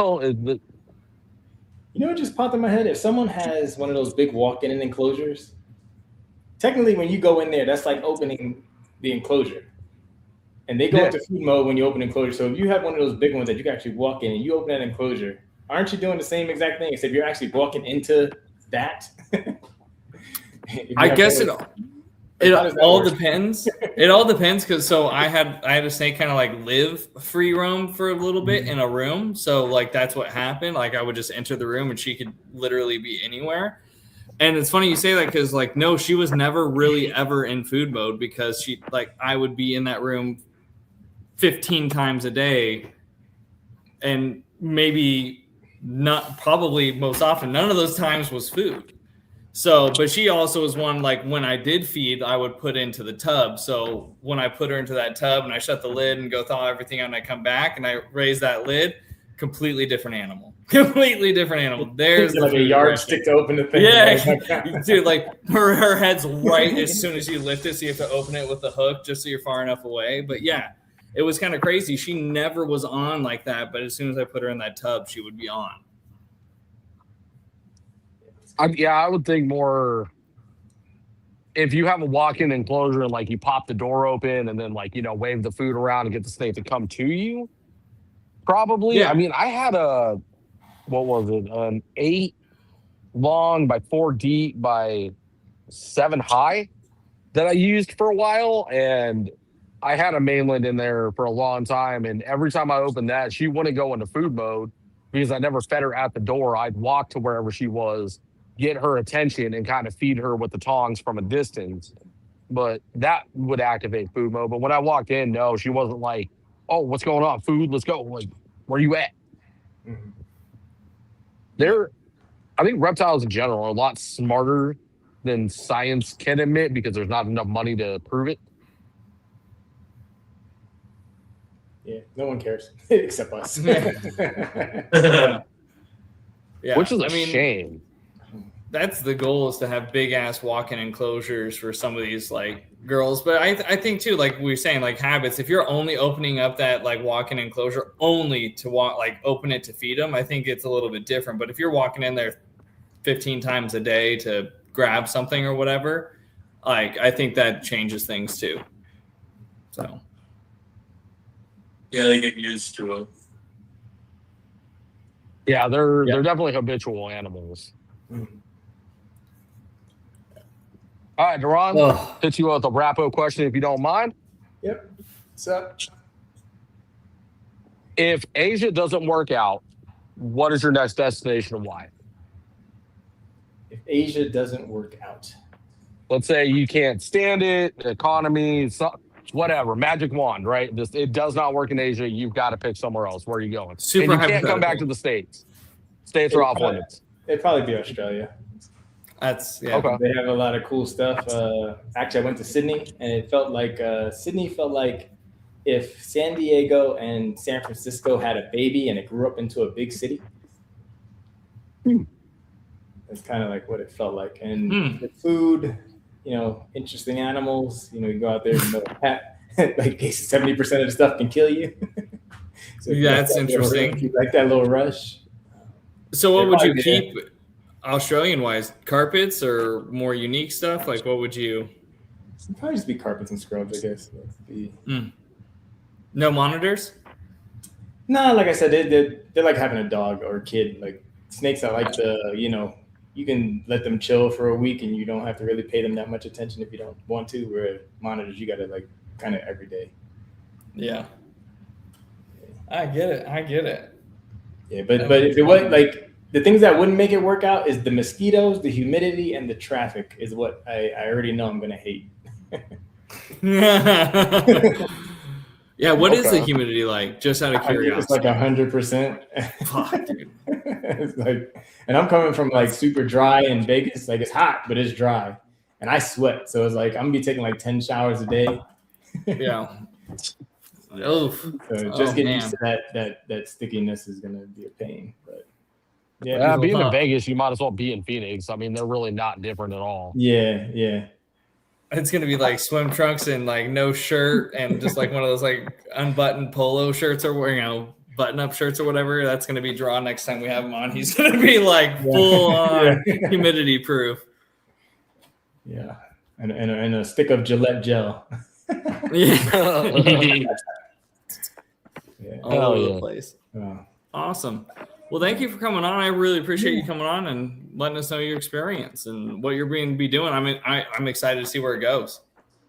just popped in my head? If someone has one of those big walk-in enclosures, technically when you go in there, that's like opening the enclosure. And they go into food mode when you open the enclosure. So if you have one of those big ones that you can actually walk in and you open that enclosure, aren't you doing the same exact thing? Except you're actually walking into that. I guess it all depends. It all depends because I had a snake kind of like live free roam for a little bit in a room. So like that's what happened. Like I would just enter the room and she could literally be anywhere. And it's funny you say that because like no, she was never really ever in food mode because I would be in that room 15 times a day and maybe not probably most often none of those times was food. So, but she also was one, like when I did feed, I would put into the tub. So when I put her into that tub and I shut the lid and go thaw everything out and I come back and I raise that lid, completely different animal. There's like a yardstick to open the thing. Yeah, dude, like her head's right as soon as you lift it. So you have to open it with the hook just so you're far enough away. But yeah, it was kind of crazy. She never was on like that. But as soon as I put her in that tub, she would be on. I would think more if you have a walk-in enclosure and like you pop the door open and then like, wave the food around and get the snake to come to you. Probably. Yeah. I mean, I had an 8 long by 4 deep by 7 high that I used for a while. And I had a mainland in there for a long time. And every time I opened that, she wouldn't go into food mode because I never fed her at the door. I'd walk to wherever she was, get her attention and kind of feed her with the tongs from a distance. But that would activate food mode. But when I walked in, no, she wasn't like, oh, what's going on? Food, let's go. Like, where you at? Mm-hmm. I think reptiles in general are a lot smarter than science can admit because there's not enough money to prove it. Yeah, no one cares except us. Yeah, Which is a shame. That's the goal, is to have big ass walk-in enclosures for some of these like girls. But I think too, like we were saying, like habits, if you're only opening up that like walk-in enclosure only to open it to feed them, I think it's a little bit different. But if you're walking in there 15 times a day to grab something or whatever, like I think that changes things too. So Yeah, they get used to it. Yeah, they're definitely habitual animals. All right, Daron, hit you with a Rapo question if you don't mind. Yep. What's up? If Asia doesn't work out, what is your next destination and why? If Asia doesn't work out. Let's say you can't stand it, the economy, whatever, magic wand, right? It does not work in Asia. You've got to pick somewhere else. Where are you going? Super and you can't come back to the States. States are off limits. It'd probably be Australia. Okay. They have a lot of cool stuff. Actually, I went to Sydney, and it felt like Sydney felt like if San Diego and San Francisco had a baby and it grew up into a big city. That's kind of like what it felt like. And the food, interesting animals. You go out there, like 70% of the stuff can kill you. So that's interesting. You like that little rush. So what would you keep Australian-wise? Carpets or more unique stuff? Like what would you? It'd probably just be carpets and scrubs, I guess. No monitors? No, like I said, they're like having a dog or a kid. Like snakes, I like you can let them chill for a week and you don't have to really pay them that much attention if you don't want to. Where monitors, you got to like kind of every day. Yeah. I get it. Yeah, but if it wasn't like the things that wouldn't make it work out is the mosquitoes, the humidity, and the traffic is what I already know I'm gonna hate. Yeah, what is the humidity like? Just out of curiosity. It's like 100%. Fuck, dude. It's like, and I'm coming from like super dry in Vegas. Like it's hot, but it's dry, and I sweat. So it's like I'm gonna be taking like 10 showers a day. Yeah. Oof. So just getting used to that stickiness is gonna be a pain. But yeah, being in Vegas, you might as well be in Phoenix. I mean, they're really not different at all. Yeah. It's gonna be like swim trunks and like no shirt and just like one of those like unbuttoned polo shirts or button-up shirts or whatever. That's gonna be Draw next time we have him on. He's gonna be like full on humidity proof. Yeah, and a stick of Gillette gel. All over the place. Awesome. Well, thank you for coming on. I really appreciate you coming on and letting us know your experience and what you're going to be doing. I mean, I'm excited to see where it goes.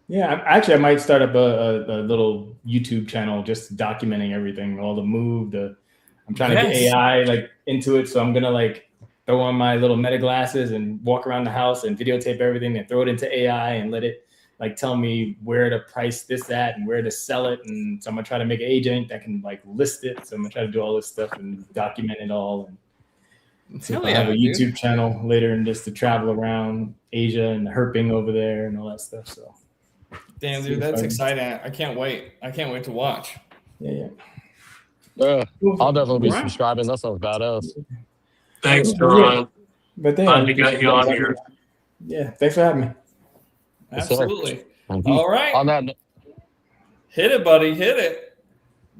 Yeah, I might start up a little YouTube channel just documenting everything, all the move. I'm trying to get AI like into it, so I'm gonna like throw on my little meta glasses and walk around the house and videotape everything and throw it into AI and let it like tell me where to price this at and where to sell it. And so I'm gonna try to make an agent that can like list it. So I'm gonna try to do all this stuff and document it all. And so I have a YouTube channel later and just to travel around Asia and herping over there and all that stuff. So damn, dude, that's exciting. I can't wait. I can't wait to watch. Yeah. I'll definitely be subscribing. That sounds badass. Thanks, Daron. But glad to get you on here. Yeah, thanks for having me. Absolutely. All right. On that, hit it, buddy. Hit it.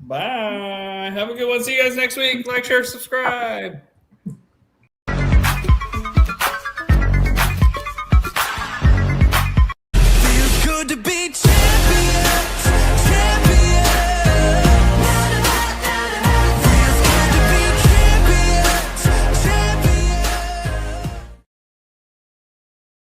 Bye. Have a good one. See you guys next week. Like, share, subscribe.